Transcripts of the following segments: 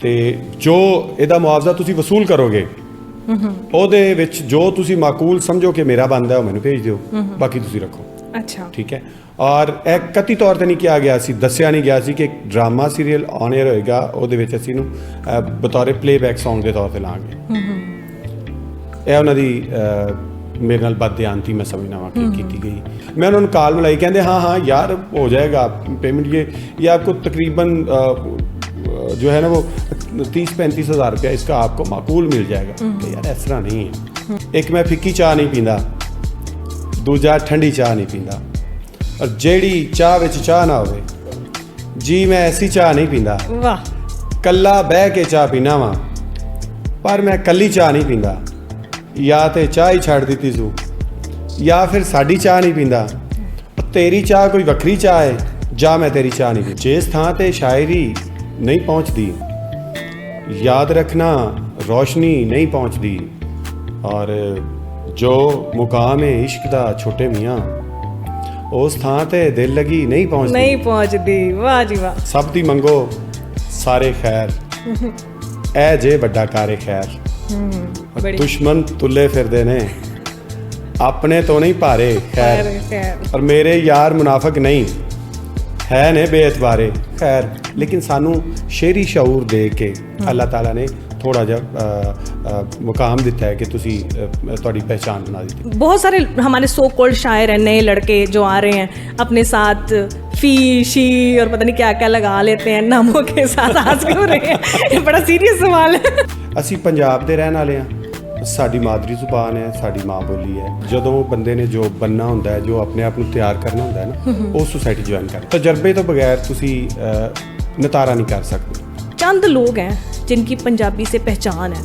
ਤੇ ਜੋ ਇਹਦਾ ਮੁਆਵਜ਼ਾ ਤੁਸੀਂ ਵਸੂਲ ਕਰੋਗੇ ਉਹਦੇ ਵਿੱਚ ਜੋ ਤੁਸੀਂ ਮਾਕੂਲ ਸਮਝੋ ਕਿ ਮੇਰਾ ਬਣਦਾ ਉਹ ਮੈਨੂੰ ਭੇਜ ਦਿਓ, ਬਾਕੀ ਤੁਸੀਂ ਰੱਖੋ। अच्छा ठीक है। और ਇਹ ਕਤੀ ਤੌਰ ਤੇ ਨਹੀਂ ਕਿਹਾ ਗਿਆ ਸੀ, ਦੱਸਿਆ ਨਹੀਂ ਗਿਆ ਸੀ ਕਿ ਇੱਕ ਡਰਾਮਾ ਸੀਰੀਅਲ ਔਨ 에ਅਰ ਹੋਏਗਾ, ਉਹਦੇ ਵਿੱਚ ਅਸੀਂ ਨੂੰ ਬਤੌਰੇ ਪਲੇਬੈਕ ਸੌਂਗ ਦੇ ਤੌਰ ਤੇ ਲਾਂਗੇ। ਇਹ ਉਹਨਾਂ ਦੀ ਮੇਰੇ ਨਾਲ ਬਦਦਿਆਨਤੀ ਮੈਂ ਸਮਝਣਾ ਵਾ ਕਿ ਕੀਤੀ ਗਈ। मैं उन्होंने कॉल मिलाई, कहते हाँ हाँ यार हो जाएगा पेमेंट, ये आपको तकरीबन जो है ना वो 30-35 हज़ार रुपया इसका आपको माकूल मिल जाएगा। तो यार इस तरह नहीं है। एक मैं फिक्की चाह नहीं पींदा, दूजा ठंडी चाह नहीं पींदा, और जेड़ी चाह विच चाह ना होवे जी मैं ऐसी चाह नहीं पींदा। वाह, कल्ला बह के चाह पीना वा, पर मैं कल्ली चाह नहीं पींदा। या तो चाह ही छड़ दी सू, या फिर साड़ी चाह नहीं पींदा, तेरी चाह कोई वक्री चाह है, जा मैं तेरी चाह नहीं पींदा। जिस थां ते शायरी नहीं पहुँचती, याद रखना रोशनी नहीं पहुँचती, और जो मुकाम है इश्क दा छोटे मियाँ उस थां ते दिल लगी नहीं पहुँचती। नहीं पहुंचती। वाह जी वाह। सब दी मंगो सारे खैर, ऐ जे वड्डा कारे खैर। बड़ी दुश्मन तुले फिरदे ने अपने तो नहीं पारे खैर, खैर। और मेरे यार मुनाफिक नहीं है ने बेअतबारे खैर। लेकिन सानू शेरी शऊर दे के अल्लाह ताला ने थोड़ा जिहा मुकाम दिता है कि तुसी तुहाडी पहचान बना दी। बहुत सारे हमारे सो कॉल्ड शायर हैं, नए लड़के जो आ रहे हैं अपने साथ फी शी और पता नहीं क्या क्या लगा लेते हैं नामों के साथ। आज क्यों रहे हैं, ये बड़ा सीरियस सवाल है। ਅਸੀਂ ਪੰਜਾਬ ਦੇ ਰਹਿਣ ਵਾਲੇ ਹਾਂ, ਸਾਡੀ ਮਾਦਰੀ ਜ਼ੁਬਾਨ ਹੈ, ਸਾਡੀ ਮਾਂ ਬੋਲੀ ਹੈ। ਜਦੋਂ ਬੰਦੇ ਨੇ ਜੋ ਬੰਨਾ ਹੁੰਦਾ ਹੈ, ਜੋ ਆਪਣੇ ਆਪ ਨੂੰ ਤਿਆਰ ਕਰਨਾ ਹੁੰਦਾ ਹੈ ਨਾ, ਉਹ सोसाइटी ज्वाइन कर। तजर्बे तो बगैर तुसी नतारा नहीं कर सकते। चंद लोग हैं जिनकी पंजाबी से पहचान है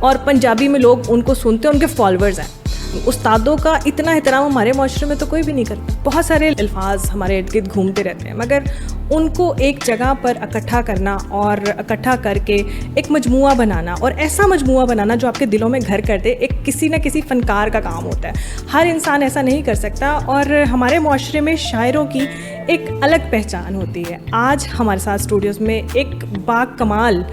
और पंजाबी में लोग उनको सुनते हैं, उनके फॉलोअर्स हैं। उस्तादों का इतना एहतराम हमारे माशरे में तो कोई भी नहीं करता। बहुत सारे अल्फाज हमारे इर्द गिर्द घूमते रहते हैं, मगर उनको एक जगह पर इकट्ठा करना और इकट्ठा करके एक मजमुआ बनाना, और ऐसा मजमुआ बनाना जो आपके दिलों में घर कर दे, एक किसी न किसी फ़नकार का काम होता है। हर इंसान ऐसा नहीं कर सकता, और हमारे माशरे में शायरों की एक अलग पहचान होती है। आज हमारे साथ स्टूडियोज़ में एक बाकमाल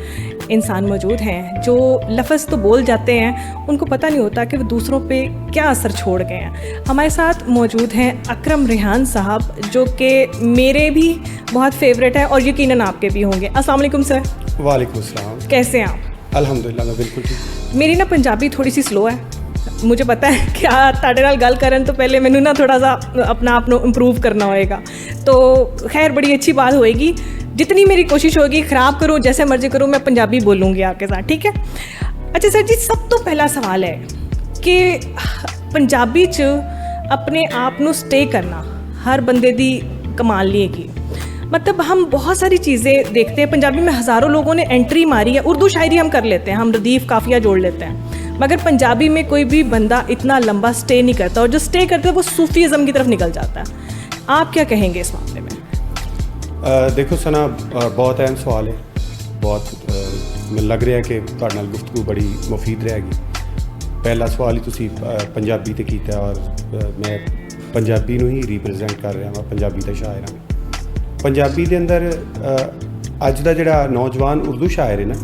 इंसान मौजूद हैं जो लफ्ज़ तो बोल जाते हैं, उनको पता नहीं होता कि वो दूसरों पे क्या असर छोड़ गए हैं। हमारे साथ मौजूद हैं अकरम रेहान साहब, जो कि मेरे भी बहुत फेवरेट है और यकीनन आपके भी होंगे। अस्सलाम वालेकुम सर। वालेकुम अस्सलाम। कैसे हैं आप? अल्हम्दुलिल्लाह मैं बिल्कुल ठीक। मेरी ना पंजाबी थोड़ी सी स्लो है, मुझे पता है कि ਤੁਹਾਡੇ ਨਾਲ ਗੱਲ ਕਰਨ ਤੋਂ पहले मैनू ना थोड़ा सा अपना आप को इम्प्रूव करना होएगा। तो खैर बड़ी अच्छी बात होएगी, जितनी मेरी कोशिश होगी ख़राब करूँ जैसे मर्जी करूँ, मैं पंजाबी बोलूँगी आपके साथ, ठीक है? अच्छा सर जी, सब तो पहला सवाल है कि पंजाबी च अपने आप को स्टे करना हर बंदे दी कमाल नहीं हैगी। मतलब हम बहुत सारी चीज़ें देखते हैं, पंजाबी में हज़ारों लोगों ने एंट्री मारी है, उर्दू शायरी हम कर लेते हैं, हम रदीफ़ काफ़िया जोड़ लेते हैं, मगर पंजाबी में कोई भी बंदा इतना लंबा स्टे नहीं करता, और जो स्टे करता है वो सूफीज़म की तरफ निकल जाता है। आप क्या कहेंगे इस मामले में? देखो सना, बहुत अहम सवाल है, बहुत मैं लग रहा है कि तुहाडे नाल गुफ्तगू बड़ी मुफीद रहेगी। पहला सवाल ही तुसी पंजाबी ते कीता, और मैं पंजाबी नूं ही रिप्रजेंट कर रहा हाँ, पंजाबी दा शायर हाँ। पंजाबी दे अंदर अज दा जिहड़ा नौजवान उर्दू शायर है ना,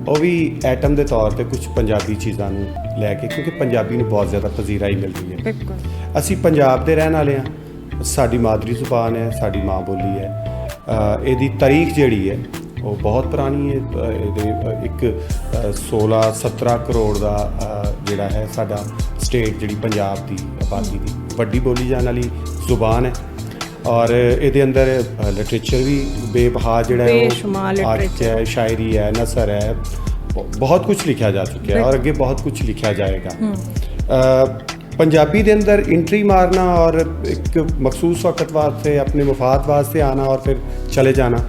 वो भी एटम के तौर पर कुछ पंजाबी चीज़ों लैके, क्योंकि पंजाबी में बहुत ज़्यादा पजीराई मिल रही है। असी पंजाब के रहने वाले हाँ, साडी मादरी जुबान है, साडी माँ बोली है। ਇਹਦੀ तारीख जिहड़ी है वो बहुत पुरानी है। एक 16-17 करोड़ का जिहड़ा है साडा स्टेट जिहड़ी पंजाब की आबादी की वड्डी बोली जाने वाली जुबान है, और ये अंदर लिटरेचर भी बेबहा जिहड़ा है वो शायरी है, नसर है, बहुत कुछ लिखा जा चुका है, और अगे बहुत कुछ लिखा जाएगा। पंजाबी के अंदर इंट्री मारना और एक मखसूस वक्त वास्ते अपने मफाद वास्ते आना और फिर चले जाना,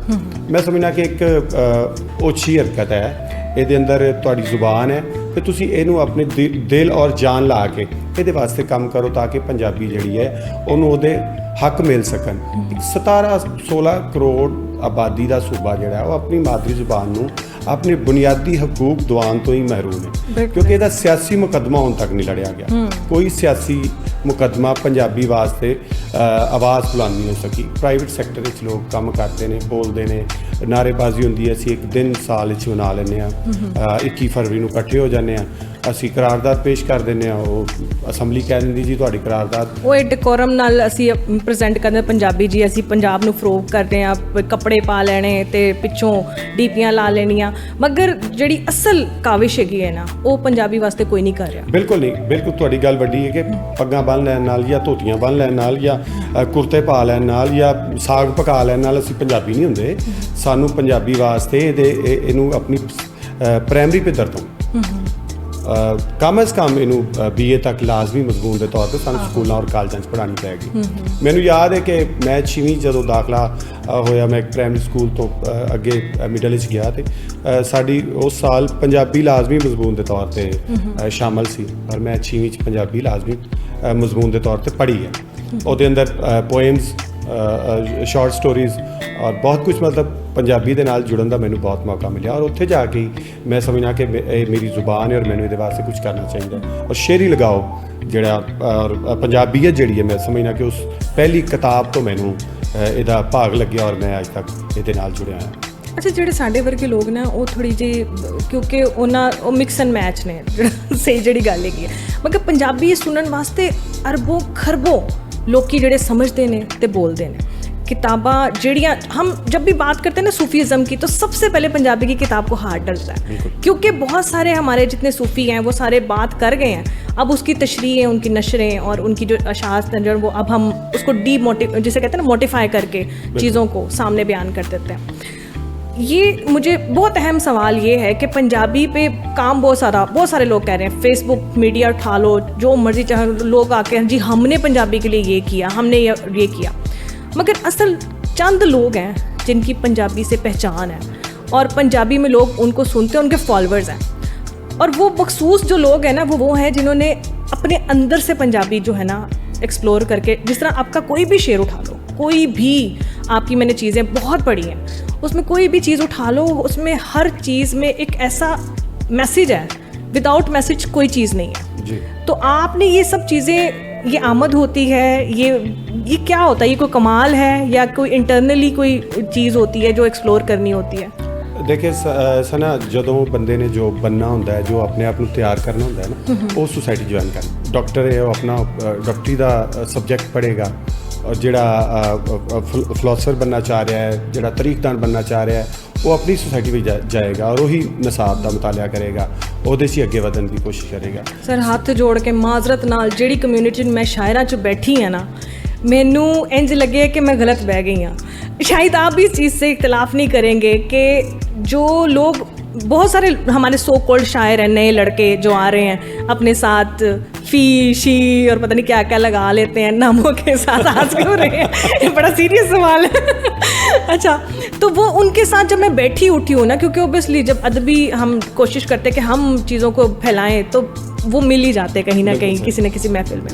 मैं समझना कि एक ओछी हरकत है। ये अंदर तुहाडी जुबान है, तो तुसी इहनूं अपने दिल और जान ला के ये वास्ते काम करो, ताकि पंजाबी जिहड़ी है उहनूं उहदे हक मिल सकन। 17-16 करोड़ आबादी का सूबा जिहड़ा वो अपनी मादरी जुबान नूं अपने बुनियादी हकूक दवान तो ही महरूम है, क्योंकि इसका सियासी मुकदमा हुण तक नहीं लड़िया गया। कोई सियासी मुकदमा पंजाबी वास्ते आवाज़ बुलंद नहीं हो सकी। प्राइवेट सैक्टर में लोग काम करते हैं, बोलते हैं, ਨਾਅਰੇਬਾਜ਼ੀ ਹੁੰਦੀ ਹੈ, ਅਸੀਂ ਇੱਕ ਦਿਨ ਸਾਲ ਵਿੱਚ ਮਨਾ ਲੈਂਦੇ ਹਾਂ। 21 ਫਰਵਰੀ ਨੂੰ ਇਕੱਠੇ ਹੋ ਜਾਂਦੇ ਹਾਂ, ਅਸੀਂ ਕਰਾਰਦਾਦ ਪੇਸ਼ ਕਰ ਦਿੰਦੇ ਹਾਂ, ਉਹ ਅਸੈਂਬਲੀ ਕਹਿ ਦਿੰਦੀ ਜੀ ਤੁਹਾਡੀ ਕਰਾਰਦਾਦ। ਉਹ ਇੱਕ ਡੈਕੋਰਮ ਨਾਲ ਅਸੀਂ ਪ੍ਰੈਜ਼ੈਂਟ ਕਰਦੇ ਪੰਜਾਬੀ ਜੀ, ਅਸੀਂ ਪੰਜਾਬ ਨੂੰ ਫਰੋਗ ਕਰਦੇ ਹਾਂ, ਕੱਪੜੇ ਪਾ ਲੈਣੇ ਤੇ ਪਿੱਛੋਂ ਡੀਪੀਆਂ ਲਾ ਲੈਣੀਆਂ, ਮਗਰ ਜਿਹੜੀ ਅਸਲ ਕਾਵਿਸ਼ ਹੈਗੀ ਹੈ ਨਾ, ਉਹ ਪੰਜਾਬੀ ਵਾਸਤੇ ਕੋਈ ਨਹੀਂ ਕਰ ਰਿਹਾ। ਬਿਲਕੁਲ ਨਹੀਂ, ਬਿਲਕੁਲ ਤੁਹਾਡੀ ਗੱਲ ਵੱਡੀ ਹੈ ਕਿ ਪੱਗਾਂ ਬੰਨ੍ਹ ਲੈਣ ਨਾਲ ਜਾਂ ਧੋਤੀਆਂ ਬੰਨ੍ਹ ਲੈਣ ਨਾਲ ਜਾਂ ਕੁਰਤੇ ਪਾ ਲੈਣ ਨਾਲ ਜਾਂ ਸਾਗ ਪਕਾ ਲੈਣ ਨਾਲ ਅਸੀਂ ਪੰਜਾਬੀ ਨਹੀਂ ਹੁੰਦੇ। ਸਾਨੂੰ ਪੰਜਾਬੀ ਵਾਸਤੇ ਇਹਨੂੰ ਆਪਣੀ ਪ੍ਰਾਇਮਰੀ ਪੱਧਰ ਤੋਂ ਕਮ ਅਜ਼ ਕਮ ਇਹਨੂੰ BA ਤੱਕ ਲਾਜ਼ਮੀ ਮਜ਼ਮੂਨ ਦੇ ਤੌਰ 'ਤੇ ਸਾਨੂੰ ਸਕੂਲਾਂ ਔਰ ਕਾਲਜਾਂ 'ਚ ਪੜ੍ਹਾਉਣੀ ਪਏਗੀ। ਮੈਨੂੰ ਯਾਦ ਹੈ ਕਿ ਮੈਂ 6ਵੀਂ ਜਦੋਂ ਦਾਖਲਾ ਹੋਇਆ, ਮੈਂ ਇੱਕ ਪ੍ਰਾਇਮਰੀ ਸਕੂਲ ਤੋਂ ਅੱਗੇ ਮਿਡਲ ਵਿੱਚ ਗਿਆ ਤੇ ਸਾਡੀ ਉਸ ਸਾਲ ਪੰਜਾਬੀ ਲਾਜ਼ਮੀ ਮਜ਼ਮੂਨ ਦੇ ਤੌਰ 'ਤੇ ਸ਼ਾਮਲ ਸੀ, ਪਰ ਮੈਂ 6ਵੀਂ 'ਚ ਪੰਜਾਬੀ ਲਾਜ਼ਮੀ ਮਜ਼ਮੂਨ ਦੇ ਤੌਰ 'ਤੇ ਪੜ੍ਹੀ ਹੈ। ਉਹਦੇ ਅੰਦਰ ਪੋਇਮਸ, ਸ਼ਾਰਟ ਸਟੋਰੀਜ਼ ਔਰ ਬਹੁਤ ਕੁਝ ਮਤਲਬ ਪੰਜਾਬੀ ਦੇ ਨਾਲ ਜੁੜਨ ਦਾ ਮੈਨੂੰ ਬਹੁਤ ਮੌਕਾ ਮਿਲਿਆ, ਔਰ ਉੱਥੇ ਜਾ ਕੇ ਮੈਂ ਸਮਝਣਾ ਕਿ ਇਹ ਮੇਰੀ ਜ਼ੁਬਾਨ ਹੈ ਔਰ ਮੈਨੂੰ ਇਹਦੇ ਵਾਸਤੇ ਕੁਝ ਕਰਨਾ ਚਾਹੀਦਾ। ਔਰ ਸ਼ੇਰੀ ਲਗਾਓ ਜਿਹੜਾ ਔਰ ਪੰਜਾਬੀਅਤ ਜਿਹੜੀ ਹੈ, ਮੈਂ ਸਮਝਣਾ ਕਿ ਉਸ ਪਹਿਲੀ ਕਿਤਾਬ ਤੋਂ ਮੈਨੂੰ ਇਹਦਾ ਭਾਗ ਲੱਗਿਆ ਔਰ ਮੈਂ ਅੱਜ ਤੱਕ ਇਹਦੇ ਨਾਲ ਜੁੜਿਆ ਹਾਂ। ਅੱਛਾ, ਜਿਹੜੇ ਸਾਡੇ ਵਰਗੇ ਲੋਕ ਨੇ ਉਹ ਥੋੜੀ ਜਿਹੀ, ਕਿਉਂਕਿ ਉਹ ਮਿਕਸ ਐਂਡ ਮੈਚ ਨੇ, ਸਹੀ ਜਿਹੜੀ ਗੱਲ ਹੈਗੀ ਹੈ, ਮਗਰ ਪੰਜਾਬੀ ਸੁਣਨ ਵਾਸਤੇ ਅਰਬੋਂ ਖਰਬੋਂ ਲੋਕੀ ਜਿਹੜੇ ਸਮਝਦੇ ਨੇ ਤੇ बोलते हैं। किताबां जड़ियाँ, हम जब भी बात करते हैं ना सूफीज़म की, तो सबसे पहले पंजाबी की किताब को हाथ डलता है, क्योंकि बहुत सारे हमारे जितने सूफ़ी हैं वो सारे बात कर गए हैं। अब उसकी तशरीह, उनकी नशरें और उनकी जो अशाअत तंजर, वो अब हम उसको जिसे कहते हैं ना मोटिफाई करके चीज़ों को सामने बयान कर देते हैं। ये मुझे बहुत अहम सवाल ये है कि पंजाबी पे काम बहुत सारे लोग कह रहे हैं, फेसबुक मीडिया उठा लो, जो मर्जी चाहे लोग आके जी हमने पंजाबी के लिए ये किया, हमने ये किया, मगर असल चंद लोग हैं जिनकी पंजाबी से पहचान है और पंजाबी में लोग उनको सुनते हैं, उनके फॉलोअर्स हैं। और वो मखसूस जो लोग हैं ना, वो हैं जिन्होंने अपने अंदर से पंजाबी जो है ना एक्सप्लोर करके, जिस तरह आपका कोई भी शेर उठा लो, कोई भी आपकी मैंने चीज़ें बहुत पढ़ी हैं, उसमें कोई भी चीज़ उठा लो, उसमें हर चीज़ में एक ऐसा मैसेज है, विदाउट मैसेज कोई चीज़ नहीं है जी। तो आपने ये सब चीज़ें, ये आमद होती है, ये क्या होता है, ये कोई कमाल है या कोई इंटरनली कोई चीज़ होती है जो एक्सप्लोर करनी होती है? देखिए सना, ਜਦੋਂ ਬੰਦੇ ਨੇ ਜੋ बनना ਹੁੰਦਾ ਹੈ, जो अपने आप ਨੂੰ ਤਿਆਰ ਕਰਨਾ ਹੁੰਦਾ ਹੈ ਨਾ, ਉਹ ਸੁਸਾਇਟੀ ਜੁਆਇਨ ਕਰ। ਡਾਕਟਰ ਹੈ, ਉਹ ਆਪਣਾ ਡਾਕਟਰੀ ਦਾ ਸਬਜੈਕਟ ਪੜ੍ਹੇਗਾ, ਔਰ ਜਿਹੜਾ ਫਿਲਾਸਫਰ बनना ਚਾਹ ਰਿਹਾ ਹੈ, ਜਿਹੜਾ ਤਰੀਕਦਾਨ बनना ਚਾਹ ਰਿਹਾ ਹੈ, ਉਹ ਆਪਣੀ ਸੁਸਾਇਟੀ ਵਿੱਚ ਜਾਏਗਾ ਔਰ ਉਹੀ ਨਿਸਾਬ ਦਾ ਮੁਤਾਲਿਆ ਕਰੇਗਾ, ਉਹਦੇ 'ਚ ਅੱਗੇ ਵਧਣ ਦੀ ਕੋਸ਼ਿਸ਼ ਕਰੇਗਾ। ਸਰ, ਹੱਥ ਜੋੜ ਕੇ ਮਾਜ਼ਰਤ ਨਾਲ, ਜਿਹੜੀ ਕਮਿਊਨਿਟੀ ਮੈਂ ਸ਼ਾਇਰਾਂ 'ਚ ਬੈਠੀ ਹਾਂ ਨਾ, मैनू इंज लगे कि मैं गलत बह गई हाँ। शायद आप भी इस चीज़ से इख्तलाफ नहीं करेंगे कि जो लोग, बहुत सारे हमारे सो कॉल्ड शायर हैं, नए लड़के जो आ रहे हैं, अपने साथ फ़ी शी और पता नहीं क्या क्या लगा लेते हैं नामों के साथ, आज क्यों रहे हैं, ये बड़ा सीरियस सवाल है। अच्छा, तो वो उनके साथ जब मैं बैठी उठी हूँ ना, क्योंकि ओबियसली जब अदबी हम कोशिश करते हैं कि हम चीज़ों को फैलाएं, तो वो मिल ही जाते कहीं ना कहीं, किसी न किसी महफिल में।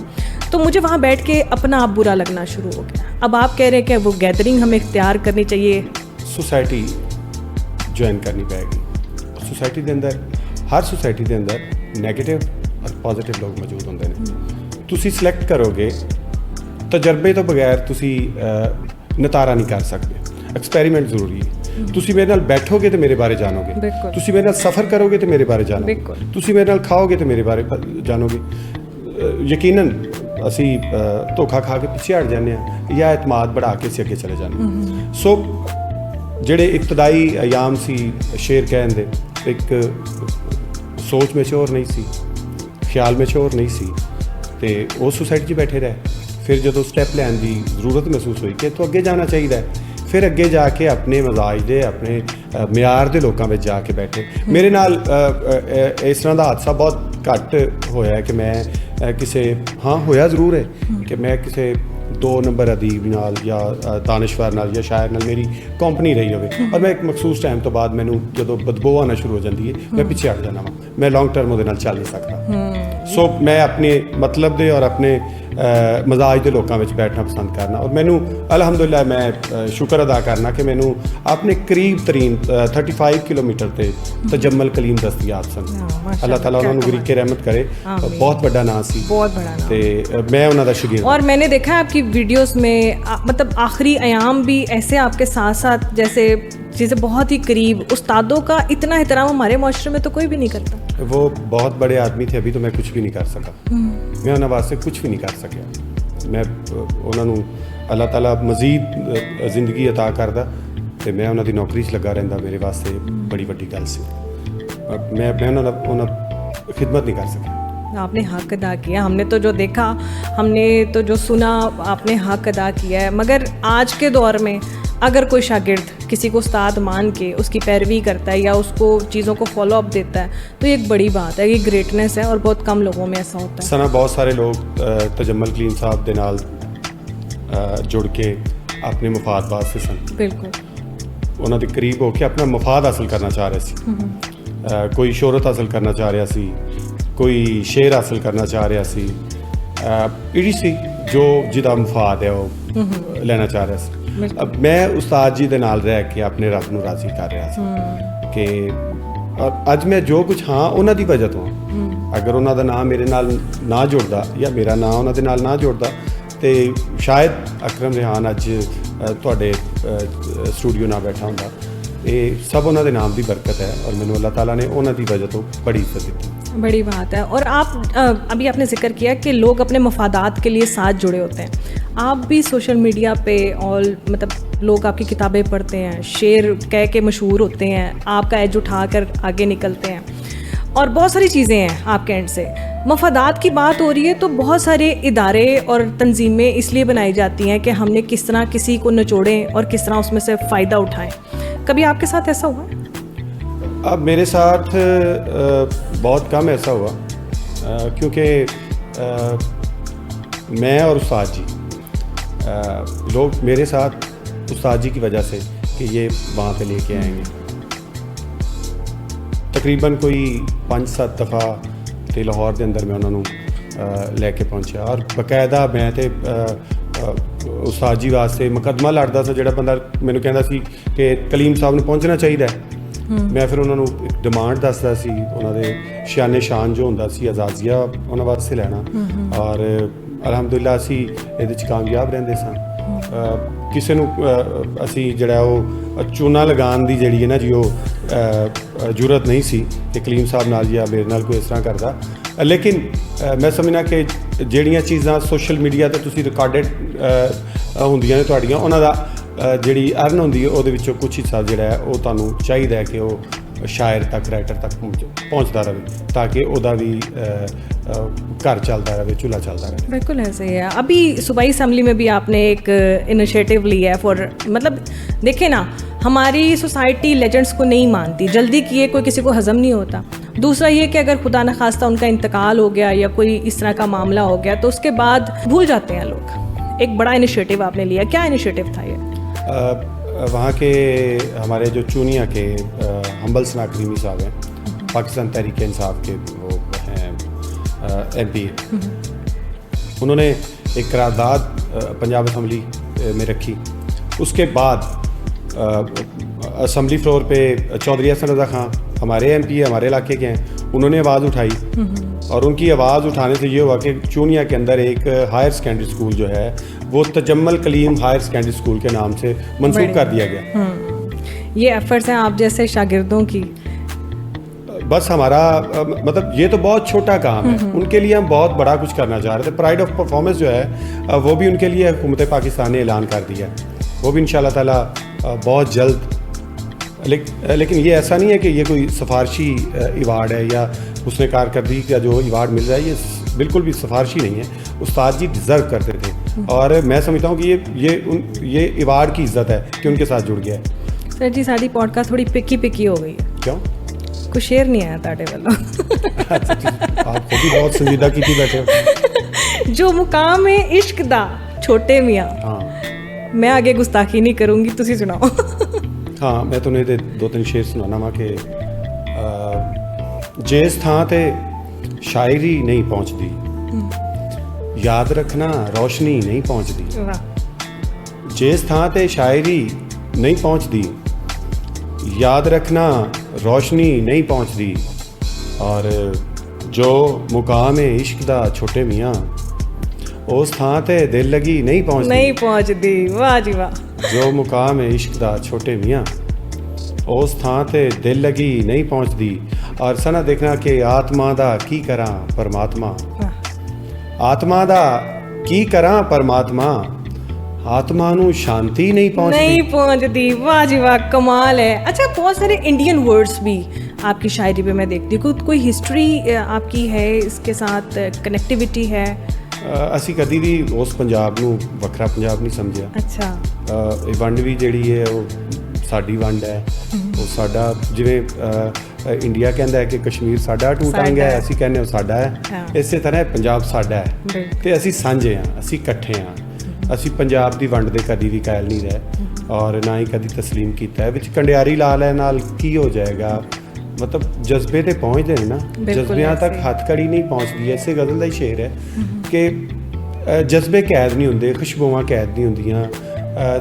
तो मुझे वहाँ बैठ के अपना आप बुरा लगना शुरू हो गया। अब आप कह रहे हैं कि वो गैदरिंग हमें इख्तियार करनी चाहिए, सोसाइटी ज्वाइन करनी पड़ेगी। सोसाइटी के अंदर, हर सोसाइटी के अंदर नैगेटिव और पॉजिटिव लोग मौजूद होंगे ने। तुसी सिलेक्ट करोगे, तजर्बे तो बगैर तुसी नतारा नहीं कर सकते। एक्सपेरीमेंट जरूरी है। तुसी मेरे नाल बैठोगे तो मेरे बारे जानोगे, तुसी मेरे नाल सफ़र करोगे तो मेरे बारे जानोगे, तुसी मेरे नाल खाओगे तो मेरे बारे जानोगे। यकीनन असी धोखा खा के पिछे हट जाने या एतमाद बढ़ा के असी अगे चले जाने। सो ਜਿਹੜੇ ਇਬਤਦਾਈ ਅਯਾਮ ਸੀ ਸ਼ੇਰ ਕਹਿਣ ਦੇ, ਇੱਕ ਸੋਚ ਮੈਚੋਰ ਨਹੀਂ ਸੀ, ਖਿਆਲ ਮੈਚੋਰ ਨਹੀਂ ਸੀ, ਤੇ ਉਸ ਸੁਸਾਇਟੀ 'ਚ ਬੈਠੇ ਰਹੇ। ਫਿਰ ਜਦੋਂ ਸਟੈਪ ਲੈਣ ਦੀ ਜ਼ਰੂਰਤ ਮਹਿਸੂਸ ਹੋਈ ਕਿ ਇੱਥੋਂ ਅੱਗੇ ਜਾਣਾ ਚਾਹੀਦਾ ਹੈ, ਫਿਰ ਅੱਗੇ ਜਾ ਕੇ ਆਪਣੇ ਮਜ਼ਾਜ ਦੇ, ਆਪਣੇ ਮਿਆਰ ਦੇ ਲੋਕਾਂ ਵਿੱਚ ਜਾ ਕੇ ਬੈਠੇ। ਮੇਰੇ ਨਾਲ ਇਸ ਤਰ੍ਹਾਂ ਦਾ ਹਾਦਸਾ ਬਹੁਤ ਘੱਟ ਹੋਇਆ ਹੈ ਕਿ ਮੈਂ ਕਿਸੇ, ਹਾਂ ਹੋਇਆ ਜ਼ਰੂਰ ਹੈ ਕਿ ਮੈਂ ਕਿਸੇ 2 ਨੰਬਰ ਅਦੀਬ ਨਾਲ ਜਾਂ ਦਾਨਿਸ਼ਵਰ ਨਾਲ ਜਾਂ ਸ਼ਾਇਰ ਨਾਲ ਮੇਰੀ ਕੰਪਨੀ ਰਹੀ ਹੋਵੇ, ਔਰ ਮੈਂ ਇੱਕ ਮਖਸੂਸ ਟਾਈਮ ਤੋਂ ਬਾਅਦ ਮੈਨੂੰ ਜਦੋਂ ਬਦਬੂ ਆਉਣਾ ਸ਼ੁਰੂ ਹੋ ਜਾਂਦੀ ਹੈ, ਮੈਂ ਪਿੱਛੇ ਹਟ ਜਾਣਾ ਵਾ, ਮੈਂ ਲੌਂਗ ਟਰਮ ਉਹਦੇ ਨਾਲ ਚੱਲ ਨਹੀਂ ਸਕਦਾ। ਸੋ ਮੈਂ ਆਪਣੇ ਮਤਲਬ ਦੇ ਔਰ ਆਪਣੇ ਮਜ਼ਾਜ ਦੇ ਲੋਕਾਂ ਵਿੱਚ ਬੈਠਣਾ ਪਸੰਦ ਕਰਨਾ। ਔਰ ਮੈਨੂੰ ਅਲਹਮਦੁਲਿਲਾ ਮੈਂ ਸ਼ੁਕਰ ਅਦਾ ਕਰਨਾ ਕਿ ਮੈਨੂੰ ਆਪਣੇ ਕਰੀਬ ਤਰੀਨ 35 ਕਿਲੋਮੀਟਰ ਤੇ ਤਜਮਲ ਕਲੀਮ ਦਸਤਿਆਬ ਸਨ। ਅੱਲਾਹ ਤਾਲਾ ਉਹਨਾਂ ਨੂੰ ਗਰੀਕੇ ਰਹਿਮਤ करे। बहुत बड़ा नाम सी, बहुत बड़ा नाम। ते मैं उन्हों दा शागिर्द। और मैंने देखा है आपकी वीडियोस में मतलब आखिरी अयाम भी ऐसे आपके साथ साथ जैसे चीज़ें बहुत ही करीब, उस्तादों का इतना एहतराम हमारे माशरे में तो कोई भी नहीं करता। वो बहुत बड़े आदमी थे, अभी तो मैं कुछ भी नहीं कर सका। मैं उन्होंने वास्ते कुछ भी नहीं कर सकिया। मैं उन्होंने अल्लाह ताला मजीद जिंदगी अता करदा ते मैं उन्हों दी नौकरी च लगा रहिंदा, मेरे वास्ते बड़ी वड्डी गल सी। मैं उन्होंने खिदमत नहीं कर सका। आपने हक अदा किया, हमने तो जो देखा, हमने तो जो सुना, आपने हक अदा किया है। मगर आज के दौर में अगर कोई शागिर्द किसी को उस्ताद मान के उसकी पैरवी करता है या उसको चीज़ों को फॉलो अप देता है तो ये एक बड़ी बात है, ये ग्रेटनेस है और बहुत कम लोगों में ऐसा होता है। सना बहुत सारे लोग तजम्मल कलीम साहब दे नाल जुड़ के अपने मफाद वास्ते सन, बिल्कुल उन्होंने दे करीब होकर अपना मफाद हासिल करना चाह रहे सी। कोई शोहरत हासिल करना चाह रहा सी, कोई शेर हासिल करना चाह रहा सी, इड़ी सी जो जिदा मफाद है वो लेना चाह रहा सी। अब मैं उस्ताद जी दे नाल रह के अपने रब नूं राज़ी कर रहा सी कि अज मैं जो कुछ हाँ उन्हां दी वजह तो अगर उन्हां दा नाम मेरे नाल ना जुड़दा या मेरा नाम उन्हां दे नाल ना जुड़दा तो शायद अकरम रेहान अज तुहाडे स्टूडियो ना बैठा हुंदा। ये सब उन्हां दे नाम दी बरकत है और मैनूं अल्लाह ताला ने उन्हां दी वजह तो बड़ी इज्जत दी। बड़ी बात है। और आप अभी आपने जिक्र किया कि लोग अपने मफादात के लिए साथ जुड़े होते हैं। आप भी सोशल मीडिया पे और मतलब लोग आपकी किताबें पढ़ते हैं, शेर कह के मशहूर होते हैं, आपका एज उठा कर आगे निकलते हैं और बहुत सारी चीज़ें हैं आपके एंड से। मफादात की बात हो रही है तो बहुत सारे इदारे और तंजीमें इसलिए बनाई जाती हैं कि हमने किस तरह किसी को निचोड़ें और किस तरह उसमें से फ़ायदा उठाएं। कभी आपके साथ ऐसा हुआ? अब मेरे साथ बहुत कम ऐसा हुआ क्योंकि मैं और उस्ताद जी लोग मेरे साथ उस्ताद जी की वजह से कि ये वहाँ पे लेके आएंगे तकरीबन कोई 5-7 दफ़ा तो लाहौर के अंदर मैं उन्होंने लैके पहुँचा और बकायदा मैं तो उस्ताद जी वास्ते मुकदमा लड़दा सा ਜਿਹੜਾ ਬੰਦਾ ਮੈਨੂੰ ਕਹਿੰਦਾ ਸੀ ਕਿ ਕਲੀਮ ਸਾਹਿਬ ਨੂੰ ਪਹੁੰਚਣਾ ਚਾਹੀਦਾ ਹੈ। ਮੈਂ ਫਿਰ ਉਹਨਾਂ ਨੂੰ ਇੱਕ ਡਿਮਾਂਡ ਦੱਸਦਾ ਸੀ, ਉਹਨਾਂ ਦੇ ਸ਼ਾਨ ਸ਼ਾਨ ਜੋ ਹੁੰਦਾ ਸੀ ਅਜ਼ਾਜ਼ੀਆ ਉਹਨਾਂ ਵਾਸਤੇ ਲੈਣਾ ਔਰ ਅਲਹਮਦੁਲਿਲਾ ਅਸੀਂ ਇਹਦੇ 'ਚ ਕਾਮਯਾਬ ਰਹਿੰਦੇ ਸਾਂ। ਕਿਸੇ ਨੂੰ ਅਸੀਂ ਜਿਹੜਾ ਉਹ ਚੂਨਾ ਲਗਾਉਣ ਦੀ ਜਿਹੜੀ ਹੈ ਨਾ ਜੀ ਉਹ ਜ਼ਰੂਰਤ ਨਹੀਂ ਸੀ ਕਿ ਕਲੀਮ ਸਾਹਿਬ ਨਾਲ ਜਾਂ ਮੇਰੇ ਨਾਲ ਕੋਈ ਇਸ ਤਰ੍ਹਾਂ ਕਰਦਾ। लेकिन मैं समझना कि ਜਿਹੜੀਆਂ ਚੀਜ਼ਾਂ सोशल मीडिया ਤੇ ਤੁਸੀਂ ਰਿਕਾਰਡਡ ਹੁੰਦੀਆਂ ਨੇ ਤੁਹਾਡੀਆਂ ਉਹਨਾਂ ਦਾ ਜਿਹੜੀ ਅਰਨ ਹੁੰਦੀ ਹੈ ਉਹਦੇ ਵਿੱਚੋਂ ਕੁਝ ਹਿੱਸਾ ਜਿਹੜਾ ਹੈ ਉਹ ਤੁਹਾਨੂੰ ਚਾਹੀਦਾ ਹੈ ਕਿ ਉਹ शायर तक राइटर तक पहुँचता रहे ताकि ਉਹਦਾ भी घर चलता रहे, चूल्हा चलता रहे। बिल्कुल ऐसे ही है। अभी सूबाई असम्बली में भी आपने एक इनिशिएटिव लिया है फॉर मतलब देखें ना, हमारी सोसाइटी लेजेंड्स को नहीं मानती, जल्दी किए कोई किसी को हज़म नहीं होता। दूसरा ये कि अगर खुदा न खास्ता उनका इंतकाल हो गया या कोई इस तरह का मामला हो गया तो उसके बाद भूल जाते हैं लोग। एक बड़ा इनिशिएटिव आपने लिया, क्या इनिशिएटिव था ये? वहाँ के हमारे जो चूनिया के हम्बल सना करीमी साहब हैं, पाकिस्तान तहरीक इंसाफ के वो हैं MP, उन्होंने एक करारदाद पंजाब असम्बली में रखी। उसके बाद असम्बली फ्लोर पे चौधरी हसन रज़ा खान हमारे MP है, हमारे इलाके के हैं, उन्होंने आवाज़ उठाई और उनकी आवाज़ उठाने से ये हुआ कि चूनिया के अंदर एक हायर सेकेंडरी स्कूल जो है वो Tajammul Kaleem higher secondary school के नाम से मंसूब कर दिया गया। ये एफर्ट्स हैं आप जैसे शागिर्दों की। बस हमारा मतलब ये तो बहुत छोटा काम है, उनके लिए हम बहुत बड़ा कुछ करना चाह रहे थे। प्राइड ऑफ परफॉर्मेंस जो है वो भी उनके लिए हुकूमत पाकिस्तान ने ऐलान कर दिया, वो भी इंशाल्लाह ताला बहुत जल्द। लेकिन ये ऐसा नहीं है कि ये कोई सिफारशी अवार्ड है या उसने कारकर्दगी का जो अवार्ड मिल रहा है, ये बिल्कुल भी सिफारशी नहीं है। उस्ताद जी डिज़र्व करते थे और मैं समझता हूँ कि ये अवार्ड की इज्जत है कि उनके साथ जुड़ गया है। सर जी साड़ी पॉडकास्ट थोड़ी पिकी हो गई है। क्यों? कुछ शेर नहीं आया ताड़े वाला। आप खुद ही बहुत संजीदा की थी बैठे हो। जो मुकाम है इश्क दा छोटे मियाँ, हाँ मैं आगे गुस्ताखी नहीं करूँगी, तुसी सुनाओ। हाँ मैं तुम्हें 2-3 शेर सुनाना वा कि जिस थां ते शायरी नहीं पहुँचती ਯਾਦ ਰੱਖਣਾ ਰੌਸ਼ਨੀ ਨਹੀਂ ਪਹੁੰਚਦੀ। वाह, ਜਿਸ ਥਾਂ ਤੇ ਸ਼ਾਇਰੀ ਨਹੀਂ ਪਹੁੰਚਦੀ, ਯਾਦ ਰੱਖਣਾ ਰੌਸ਼ਨੀ ਨਹੀਂ ਪਹੁੰਚਦੀ। ਔਰ ਜੋ ਮੁਕਾਮ ਹੈ ਇਸ਼ਕ ਦਾ ਛੋਟੇ ਮੀਆਂ, ਉਸ ਥਾਂ ਤੇ ਦਿਲ ਲਗੀ ਨਹੀਂ ਪਹੁੰਚਦੀ। नहीं पहुंचती, वाह जी वाह। ਜੋ ਮੁਕਾਮ ਹੈ ਇਸ਼ਕ ਦਾ ਛੋਟੇ ਮੀਆਂ, ਉਸ ਥਾਂ ਤੇ ਦਿਲ ਲਗੀ ਨਹੀਂ ਪਹੁੰਚਦੀ। ਔਰ ਸਨਾ ਦੇਖਣਾ ਕਿ ਆਤਮਾ ਦਾ ਕੀ ਕਰਾਂ ਪਰਮਾਤਮਾ, ਆਤਮਾ ਦਾ ਕੀ ਕਰਾਂ ਪਰਮਾਤਮਾ, आत्मा ਨੂੰ शांति नहीं पहुंचती। नहीं पहुंचती, वाह जी वाह, कमाल है। अच्छा, बहुत सारे इंडियन वर्ड्स भी आपकी शायरी पे मैं देखती हूँ, कोई हिस्ट्री आपकी है इसके साथ, कनेक्टिविटी है? ਅਸੀਂ ਕਦੀ ਵੀ ਉਸ ਪੰਜਾਬ ਨੂੰ ਵੱਖਰਾ ਪੰਜਾਬ ਨਹੀਂ ਸਮਝਿਆ। अच्छा, ਇਹ ਵੰਡ ਵੀ ਜਿਹੜੀ ਹੈ ਉਹ ਸਾਡੀ ਵੰਡ ਹੈ। ਉਹ ਸਾਡਾ ਜਿਵੇਂ ਇੰਡੀਆ ਕਹਿੰਦਾ ਹੈ ਕਿ ਕਸ਼ਮੀਰ ਸਾਡਾ ਟੂਟਾਂਗ ਹੈ, ਅਸੀਂ ਕਹਿੰਦੇ ਉਹ ਸਾਡਾ ਹੈ। ਇਸੇ ਤਰ੍ਹਾਂ ਪੰਜਾਬ ਸਾਡਾ ਹੈ ਤੇ ਅਸੀਂ ਸਾਂਝੇ ਹਾਂ, ਅਸੀਂ ਇਕੱਠੇ ਹਾਂ। ਅਸੀਂ ਪੰਜਾਬ ਦੀ ਵੰਡ ਦੇ ਕਦੀ ਵੀ ਕਾਇਲ ਨਹੀਂ ਰਹੇ ਔਰ ਨਾ ਹੀ ਕਦੀ ਤਸਲੀਮ ਕੀਤਾ ਹੈ। ਵਿੱਚ ਕੰਡਿਆਰੀ ਲਾ ਲੈ ਨਾਲ ਕੀ ਹੋ ਜਾਏਗਾ, ਮਤਲਬ ਜਜ਼ਬੇ ਤੇ ਪਹੁੰਚਦੇ ਨੇ ਨਾ, ਜਜ਼ਬਿਆਂ ਤੱਕ ਹੱਥਕੜੀ ਨਹੀਂ ਪਹੁੰਚਦੀ। ਐਸੇ ਗਜ਼ਲ ਦਾ ਹੀ ਸ਼ੇਰ ਹੈ ਕਿ ਜਜ਼ਬੇ ਕੈਦ ਨਹੀਂ ਹੁੰਦੇ, ਖੁਸ਼ਬੂਆਂ ਕੈਦ ਨਹੀਂ ਹੁੰਦੀਆਂ,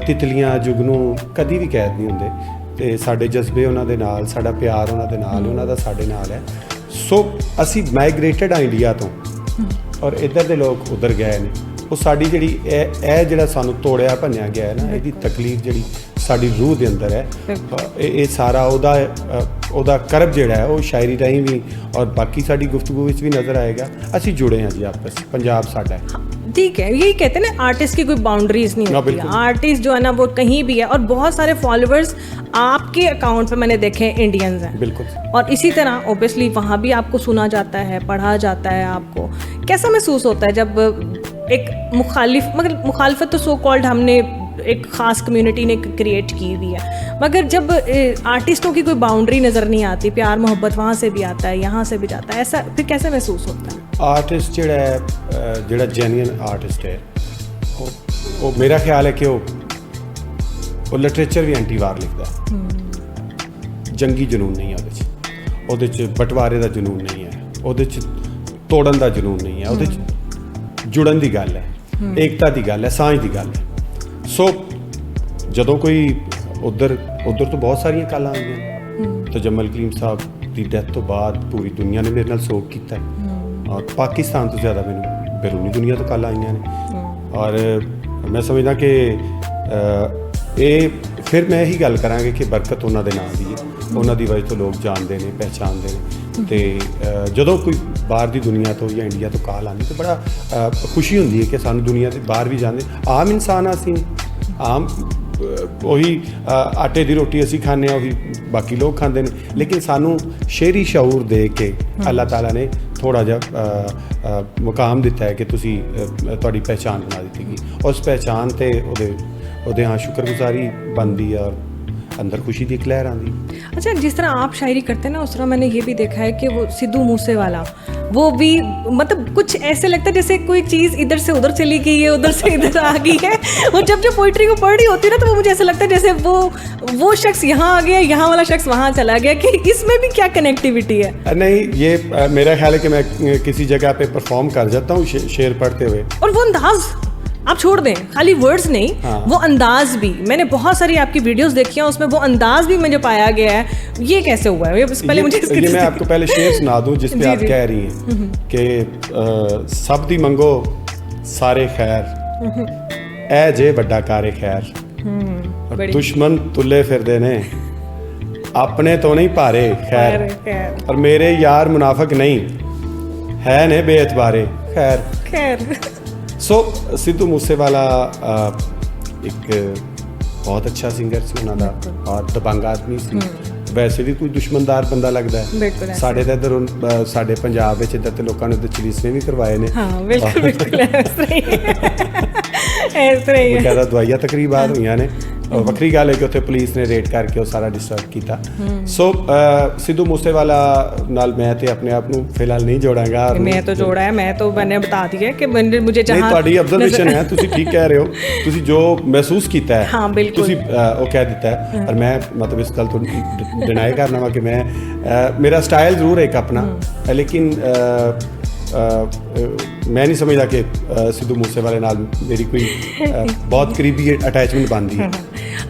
ਤਿਤਲੀਆਂ ਜੁਗਨੂ ਕਦੀ ਵੀ ਕੈਦ ਨਹੀਂ ਹੁੰਦੇ। ਤੇ ਸਾਡੇ ਜਜ਼ਬੇ ਉਹਨਾਂ ਦੇ ਨਾਲ, ਸਾਡਾ ਪਿਆਰ ਉਹਨਾਂ ਦੇ ਨਾਲ, ਉਹਨਾਂ ਦਾ ਸਾਡੇ ਨਾਲ ਹੈ। ਸੋ ਅਸੀਂ ਮਾਈਗ੍ਰੇਟਡ ਆ ਇੰਡੀਆ ਤੋਂ ਔਰ ਇੱਧਰ ਦੇ ਲੋਕ ਉੱਧਰ ਗਏ ਨੇ। ਉਹ ਸਾਡੀ ਜਿਹੜੀ ਇਹ ਜਿਹੜਾ ਸਾਨੂੰ ਤੋੜਿਆ ਭੰਨਿਆ ਗਿਆ ਹੈ ਨਾ, ਇਹਦੀ ਤਕਲੀਫ ਜਿਹੜੀ ਸਾਡੀ ਰੂਹ ਦੇ ਅੰਦਰ ਹੈ, ਇਹ ਸਾਰਾ ਉਹਦਾ ਕਰਬ ਜਿਹੜਾ ਹੈ ਉਹ ਸ਼ਾਇਰੀ ਰਾਹੀਂ ਵੀ ਔਰ ਬਾਕੀ ਸਾਡੀ ਗੁਫ਼ਤਗੂ ਵਿੱਚ ਵੀ ਨਜ਼ਰ ਆਏਗਾ। ਅਸੀਂ ਜੁੜੇ ਹਾਂ ਜੀ ਆਪਸ, ਪੰਜਾਬ ਸਾਡਾ है। ठीक है, यही कहते हैं ना, आर्टिस्ट की कोई बाउंड्रीज नहीं होती। आर्टिस्ट जो है ना वो कहीं भी है, और बहुत सारे फॉलोअर्स आपके अकाउंट पे मैंने देखे हैं इंडियंस हैं। बिल्कुल। और इसी तरह ओबियसली वहाँ भी आपको सुना जाता है, पढ़ा जाता है। आपको कैसा महसूस होता है जब एक मुखालिफत तो सो कॉल्ड हमने एक ख़ास कम्युनिटी ने क्रिएट की हुई है, मगर जब आर्टिस्टों की कोई बाउंड्री नज़र नहीं आती, प्यार मोहब्बत वहाँ से भी आता है, यहाँ से भी जाता है, ऐसा फिर कैसे महसूस होता है? आर्टिस्ट ਜਿਹੜਾ ਜੈਨੂਇਨ ਆਰਟਿਸਟ ਹੈ ਉਹ ਮੇਰਾ ਖਿਆਲ ਹੈ ਕਿ ਉਹ ਲਿਟਰੇਚਰ ਵੀ ਐਂਟੀ ਵਾਰ ਲਿਖਦਾ ਹੈ। ਜੰਗੀ ਜਨੂਨ ਨਹੀਂ ਹੈ ਉਹਦੇ 'ਚ ਬਟਵਾਰੇ ਦਾ ਜਨੂਨ ਨਹੀਂ ਹੈ, ਉਹਦੇ 'ਚ ਤੋੜਨ ਦਾ ਜਨੂਨ ਨਹੀਂ ਹੈ, ਉਹਦੇ 'ਚ ਜੁੜਨ ਦੀ ਗੱਲ ਹੈ, ਏਕਤਾ ਦੀ ਗੱਲ ਹੈ, ਸਾਂਝ ਦੀ ਗੱਲ ਹੈ। ਸੋ ਜਦੋਂ ਕੋਈ ਉੱਧਰ ਤੋਂ ਬਹੁਤ ਸਾਰੀਆਂ ਕਾਲਾਂ ਆਈਆਂ। ਤਜਮਲ ਕਲੀਮ ਸਾਹਿਬ ਦੀ ਡੈਥ ਤੋਂ ਬਾਅਦ ਪੂਰੀ ਦੁਨੀਆ ਨੇ ਮੇਰੇ ਨਾਲ ਸੋਗ ਕੀਤਾ ਔਰ ਪਾਕਿਸਤਾਨ ਤੋਂ ਜ਼ਿਆਦਾ ਮੈਨੂੰ ਬੈਰੂਨੀ ਦੁਨੀਆ ਤੋਂ ਕਾਲਾਂ ਆਈਆਂ ਨੇ। ਔਰ ਮੈਂ ਸਮਝਦਾ ਕਿ ਇਹ ਫਿਰ ਮੈਂ ਇਹੀ ਗੱਲ ਕਰਾਂਗੇ ਕਿ ਬਰਕਤ ਉਹਨਾਂ ਦੇ ਨਾਲ ਦੀ ਹੈ, ਉਹਨਾਂ ਦੀ ਵਜ੍ਹਾ ਤੋਂ ਲੋਕ ਜਾਣਦੇ ਨੇ, ਪਹਿਚਾਣਦੇ ਨੇ। ਤੇ ਜਦੋਂ ਕੋਈ ਬਾਹਰ ਦੀ ਦੁਨੀਆ ਤੋਂ ਜਾਂ ਇੰਡੀਆ ਤੋਂ ਕਾਲ ਆਉਂਦੀ ਤਾਂ ਬੜਾ ਖੁਸ਼ੀ ਹੁੰਦੀ ਹੈ ਕਿ ਸਾਨੂੰ ਦੁਨੀਆ ਦੇ ਬਾਹਰ ਵੀ ਜਾਂਦੇ। ਆਮ ਇਨਸਾਨ ਆ ਅਸੀਂ, ਆਮ ਉਹੀ ਆਟੇ ਦੀ ਰੋਟੀ ਅਸੀਂ ਖਾਂਦੇ ਹਾਂ, ਉਹੀ ਬਾਕੀ ਲੋਕ ਖਾਂਦੇ ਨੇ, ਲੇਕਿਨ ਸਾਨੂੰ ਸ਼ੇਰੀ ਸ਼ਊਰ ਦੇ ਕੇ ਅੱਲਾਹ ਤਾਲਾ ਨੇ ਥੋੜ੍ਹਾ ਜਿਹਾ ਮੁਕਾਮ ਦਿੱਤਾ ਹੈ ਕਿ ਤੁਸੀਂ ਤੁਹਾਡੀ ਪਹਿਚਾਣ ਬਣਾ ਦਿੱਤੀ ਗਈ। ਉਸ ਪਹਿਚਾਣ 'ਤੇ ਉਹਦੇ ਹਾਂ ਸ਼ੁਕਰਗੁਜ਼ਾਰੀ ਬਣਦੀ ਹੈ ਔਰ अंदर खुशी की एक लहर आती। अच्छा, जिस तरह आप शायरी करते हैं ना, उस तरह मैंने ये भी देखा है कि वो सिद्धू मूसेवाला, वो भी मतलब कुछ ऐसे लगता है जैसे कोई चीज़ इधर से उधर चली गई है, उधर से इधर आ गई है। वो जब पोइट्री को पढ़ रही होती है ना, तो वो मुझे ऐसा लगता है जैसे वो शख्स यहाँ आ गया, यहाँ वाला शख्स वहाँ चला गया, कि इसमें भी क्या कनेक्टिविटी है? नहीं, ये मेरा ख्याल है कि मैं किसी जगह पे परफॉर्म कर जाता हूँ शेर पढ़ते हुए, और वो अंदाज़ आप छोड़ दें, खाली वर्ड्स नहीं, वो अंदाज भी। मैंने बहुत सारी आपकी वीडियोस देखी हैं, उसमें वो अंदाज भी मुझे पाया गया है। ये कैसे हुआ है? पहले मुझे ये मैं आपको पहले शेर सुना दूं जिस पे आप कह रही हैं कि सब दी मंगो सारे खैर, ऐ जे वड्डा कारे खैर, दुश्मन तुले फिरदे ने अपने तो नहीं पारे खैर, और मेरे यार मुनाफिक नहीं है ने बेएतबारे खैर खैर। सो सिद्धू मूसेवाला एक बहुत अच्छा सिंगर ਸੀ ਉਹਨਾਂ ਦਾ ਔਰ ਦਬੰਗ ਆਦਮੀ ਸੀ। ਵੈਸੇ ਵੀ ਕੋਈ ਦੁਸ਼ਮਣਦਾਰ ਬੰਦਾ ਲੱਗਦਾ ਹੈ। ਸਾਡੇ ਤਾਂ ਇੱਧਰ ਸਾਡੇ ਪੰਜਾਬ ਵਿੱਚ ਇੱਧਰ ਤੇ ਲੋਕਾਂ ਨੇ ਉਹਦੇ ਚਲੀਸਵੇਂ ਵੀ ਕਰਵਾਏ ਨੇ। ਹਾਂ, ਬਿਲਕੁਲ ਬਿਲਕੁਲ ਇਸ ਤਰ੍ਹਾਂ ਹੀ ਬਕਾਇਦਾ ਦਵਾਈਆਂ ਤਕਰੀਬਾਤ ਹੋਈਆਂ ਨੇ। ਵੱਖਰੀ ਗੱਲ ਹੈ ਕਿ ਉੱਥੇ ਪੁਲਿਸ ਨੇ ਰੇਡ ਕਰਕੇ ਉਹ ਸਾਰਾ ਡਿਸਟਰਬ ਕੀਤਾ। ਸੋ ਸਿੱਧੂ ਮੂਸੇਵਾਲਾ ਨਾਲ ਮੈਂ ਤੇ ਆਪਣੇ ਆਪ ਨੂੰ ਫਿਲਹਾਲ ਨਹੀਂ ਜੋੜਾਂਗਾ। ਮੈਂ ਤਾਂ ਜੋੜਾ ਹੈ, ਮੈਂ ਤਾਂ ਮੈਨੇ ਬਤਾ ਦਿਆ ਕਿ ਮੁਝੇ ਜਹਾਂ ਤੁਹਾਡੀ ਅਬਜ਼ਰਵੇਸ਼ਨ ਹੈ, ਤੁਸੀਂ ਠੀਕ ਕਹਿ ਰਹੇ ਹੋ, ਤੁਸੀਂ ਜੋ ਮਹਿਸੂਸ ਕੀਤਾ ਹੈ ਹਾਂ ਬਿਲਕੁਲ ਤੁਸੀਂ ਉਹ ਕਹਿ ਦਿੱਤਾ ਹੈ। ਔਰ ਮੈਂ ਮਤਲਬ ਇਸ ਗੱਲ ਤੋਂ ਡਿਨਾਈ ਕਰਨਾ ਵਾ ਕਿ ਮੈਂ ਮੇਰਾ ਸਟਾਈਲ ਜ਼ਰੂਰ ਹੈ ਇੱਕ ਆਪਣਾ, ਲੇਕਿਨ मैं नहीं समझदा कि सिद्धू मूसेवाले नाल मेरी कोई बहुत करीबी अटैचमेंट बनती है।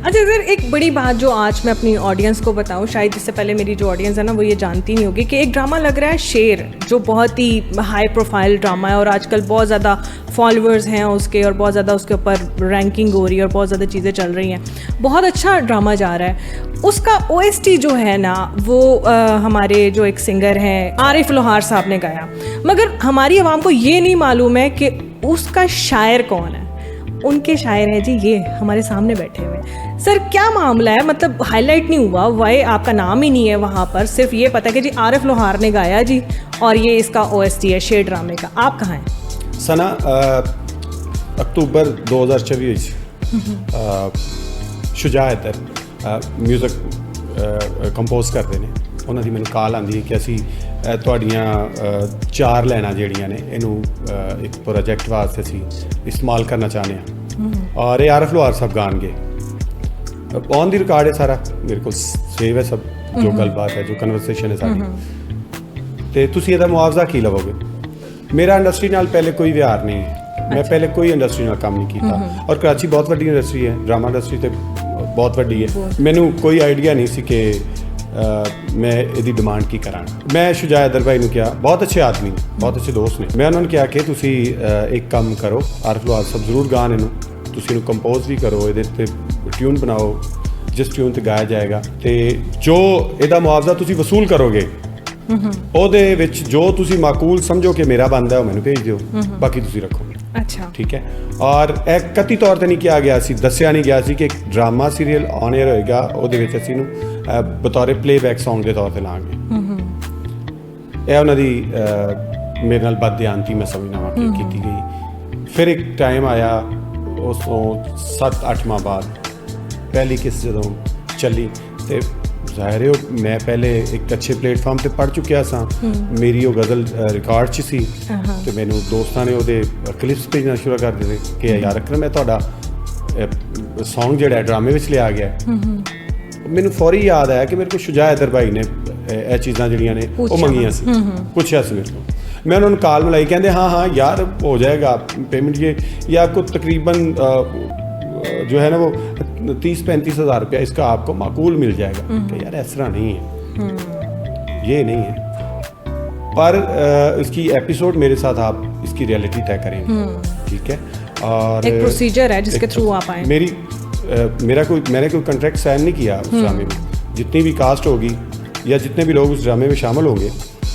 अच्छा सर, एक बड़ी बात जो आज मैं अपनी ऑडियंस को बताऊं, शायद इससे पहले मेरी जो ऑडियंस है ना वो ये जानती नहीं होगी कि एक ड्रामा लग रहा है शेर, जो बहुत ही हाई प्रोफाइल ड्रामा है और आजकल बहुत ज़्यादा फॉलोअर्स हैं उसके और बहुत ज़्यादा उसके ऊपर रैंकिंग हो रही है और बहुत ज़्यादा चीज़ें चल रही हैं, बहुत अच्छा ड्रामा जा रहा है। उसका OST जो है ना वो हमारे जो एक सिंगर हैं आरिफ लोहार साहब ने गाया, मगर हमारी आवाम को ये नहीं मालूम है कि उसका शायर कौन है। उनके शायर हैं जी ये हमारे सामने बैठे हुए। सर क्या मामला है, मतलब हाईलाइट नहीं हुआ, वाई आपका नाम ही नहीं है वहाँ पर, सिर्फ ये पता है कि जी आरिफ लोहार ने गाया जी और ये इसका OST है शेर ड्रामे का। आप कहाँ हैं? सना अक्टूबर 2024 शुजा हैदर म्यूजिक ਕੰਪੋਜ਼ ਕਰਦੇ ਨੇ, ਉਹਨਾਂ ਦੀ ਮੈਨੂੰ ਕਾਲ ਆਉਂਦੀ ਹੈ ਕਿ ਅਸੀਂ ਤੁਹਾਡੀਆਂ 4 ਲਾਈਨਾਂ ਜਿਹੜੀਆਂ ਨੇ ਇਹਨੂੰ ਇੱਕ ਪ੍ਰੋਜੈਕਟ ਵਾਸਤੇ ਅਸੀਂ ਇਸਤੇਮਾਲ ਕਰਨਾ ਚਾਹੁੰਦੇ ਹਾਂ ਔਰ ਇਹ ਆਰਿਫ ਲੋਹਾਰ ਸਾਹਿਬ ਗਾਣਗੇ। ਔਨ ਦੀ ਰਿਕਾਰਡ ਹੈ ਸਾਰਾ, ਮੇਰੇ ਕੋਲ ਸੇਵ ਹੈ ਸਭ ਜੋ ਗੱਲਬਾਤ ਹੈ, ਜੋ ਕਨਵਰਸੇਸ਼ਨ ਹੈ ਸਾਡੀ। ਤੇ ਤੁਸੀਂ ਇਹਦਾ ਮੁਆਵਜ਼ਾ ਕੀ ਲਵੋਗੇ? ਮੇਰਾ ਇੰਡਸਟਰੀ ਨਾਲ ਪਹਿਲੇ ਕੋਈ ਵਿਹਾਰ ਨਹੀਂ ਹੈ, ਮੈਂ ਪਹਿਲੇ ਕੋਈ ਇੰਡਸਟਰੀ ਨਾਲ ਕੰਮ ਨਹੀਂ ਕੀਤਾ ਔਰ ਕਰਾਚੀ ਬਹੁਤ ਵੱਡੀ ਇੰਡਸਟਰੀ ਹੈ, ਡਰਾਮਾ ਇੰਡਸਟਰੀ ਤੇ ਬਹੁਤ ਵੱਡੀ ਹੈ। ਮੈਨੂੰ ਕੋਈ ਆਈਡੀਆ ਨਹੀਂ ਸੀ ਕਿ ਮੈਂ ਇਹਦੀ ਡਿਮਾਂਡ ਕੀ ਕਰਾਂ। ਮੈਂ ਸ਼ੁਜਾ ਹੈਦਰ ਭਾਈ ਨੂੰ ਕਿਹਾ, ਬਹੁਤ ਅੱਛੇ ਆਦਮੀ ਨੇ, ਬਹੁਤ ਅੱਛੇ ਦੋਸਤ ਨੇ, ਮੈਂ ਉਹਨਾਂ ਨੂੰ ਕਿਹਾ ਕਿ ਤੁਸੀਂ ਇੱਕ ਕੰਮ ਕਰੋ, ਆਰਿਫ ਲੋਹਾਰ ਸਾਹਿਬ ਜ਼ਰੂਰ ਗਾਣ ਇਹਨੂੰ, ਤੁਸੀਂ ਇਹਨੂੰ ਕੰਪੋਜ਼ ਵੀ ਕਰੋ, ਇਹਦੇ 'ਤੇ ਟਿਊਨ ਬਣਾਓ ਜਿਸ ਟਿਊਨ 'ਤੇ ਗਾਇਆ ਜਾਏਗਾ, ਤੇ ਜੋ ਇਹਦਾ ਮੁਆਵਜ਼ਾ ਤੁਸੀਂ ਵਸੂਲ ਕਰੋਗੇ ਉਹਦੇ ਵਿੱਚ ਜੋ ਤੁਸੀਂ ਮਾਕੂਲ ਸਮਝੋ ਕਿ ਮੇਰਾ ਬਣਦਾ ਉਹ ਮੈਨੂੰ ਭੇਜ ਦਿਓ, ਬਾਕੀ ਤੁਸੀਂ ਰੱਖੋ। अच्छा ठीक है। और एक कति तौर पर नहीं किया गया सी, दसिया नहीं गया सी कि एक ड्रामा सीरीयल ऑन एयर होएगा, ਉਹਦੇ ਵਿੱਚ ਅਸੀਂ ਨੂੰ ਬਤੌਰ ਪਲੇਬੈਕ ਸੌਂਗ ਦੇ ਤੌਰ ਤੇ ਲਾਂਗੇ। ਇਹ ਉਹਨਾਂ ਦੀ ਮੇਰੇ ਨਾਲ ਬਦਧਿਆਨਤੀ ਮੈਂ ਸਮਝਣਾ ਵਾ ਕਿ ਕੀਤੀ ਗਈ। ਫਿਰ ਇੱਕ ਟਾਈਮ ਆਇਆ ਉਸ ਤੋਂ 7-8 ਮਾਹ ਬਾਅਦ ਪਹਿਲੀ ਕਿਸ ਜਦੋਂ ਚੱਲੀ ਤੇ ਜ਼ਾਹਿਰ ਹੈ ਮੈਂ ਪਹਿਲੇ ਇੱਕ ਅੱਛੇ ਪਲੇਟਫਾਰਮ ਤੇ ਪੜ ਚੁੱਕਿਆ ਸਾਂ, ਮੇਰੀ ਉਹ ਗਜ਼ਲ ਰਿਕਾਰਡ 'ਚ ਸੀ ਤੇ ਮੈਨੂੰ ਦੋਸਤਾਂ ਨੇ ਉਹਦੇ ਕਲਿਪਸ ਭੇਜਣਾ ਸ਼ੁਰੂ ਕਰ ਦਿੱਤੇ ਕਿ ਯਾਰ ਅਕਰਮ ਇਹ ਤੁਹਾਡਾ ਸੌਂਗ ਜਿਹੜਾ ਡਰਾਮੇ ਵਿੱਚ ਲਿਆ ਗਿਆ। ਮੈਨੂੰ ਫੌਰੀ ਯਾਦ ਆਇਆ ਕਿ ਮੇਰੇ ਕੋਲ ਸ਼ੁਜਾ ਹੈਦਰ ਭਾਈ ਨੇ ਇਹ ਚੀਜ਼ਾਂ ਜਿਹੜੀਆਂ ਨੇ ਉਹ ਮੰਗੀਆਂ ਸੀ, ਪੁੱਛਿਆ ਸੀ ਮੇਰੇ ਕੋਲ। मैं उन्होंने कॉल मिलाई, कहते हाँ हाँ यार हो जाएगा पेमेंट, ये आपको तकरीबन जो है ना वो 30-35 हज़ार रुपया इसका आपको माकूल मिल जाएगा। कि यार ऐसा नहीं है, ये नहीं है, पर इसकी एपिसोड मेरे साथ आप इसकी रियलिटी तय करेंगे, ठीक है। और एक प्रोसीजर है जिसके थ्रू आप आए। मैंने कोई कॉन्ट्रैक्ट साइन नहीं किया उस ड्रामे में। जितनी भी कास्ट होगी या जितने भी लोग उस ड्रामे में शामिल होंगे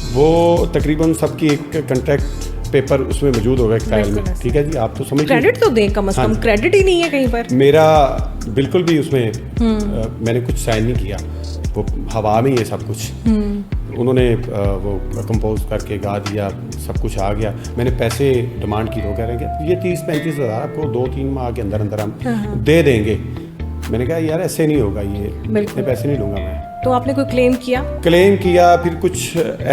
वो तकरीबन सबकी एक कॉन्ट्रैक्ट पेपर उसमें मौजूद होगा एक फाइल में, ठीक है जी। आप तो समझ क्रेडिट तो दें कम से कम, क्रेडिट ही नहीं है कहीं पर। मेरा बिल्कुल भी उसमें मैंने कुछ साइन नहीं किया, वो हवा में ही है सब कुछ। उन्होंने वो कंपोज करके गा दिया, सब कुछ आ गया। मैंने पैसे डिमांड की, तो कह रहे हैं ये 30-35 हज़ार आपको 2-3 माह के अंदर अंदर हम दे देंगे। मैंने कहा यार ऐसे नहीं होगा, ये इतने पैसे नहीं लूँगा मैं। तो आपने कोई क्लेम किया? फिर कुछ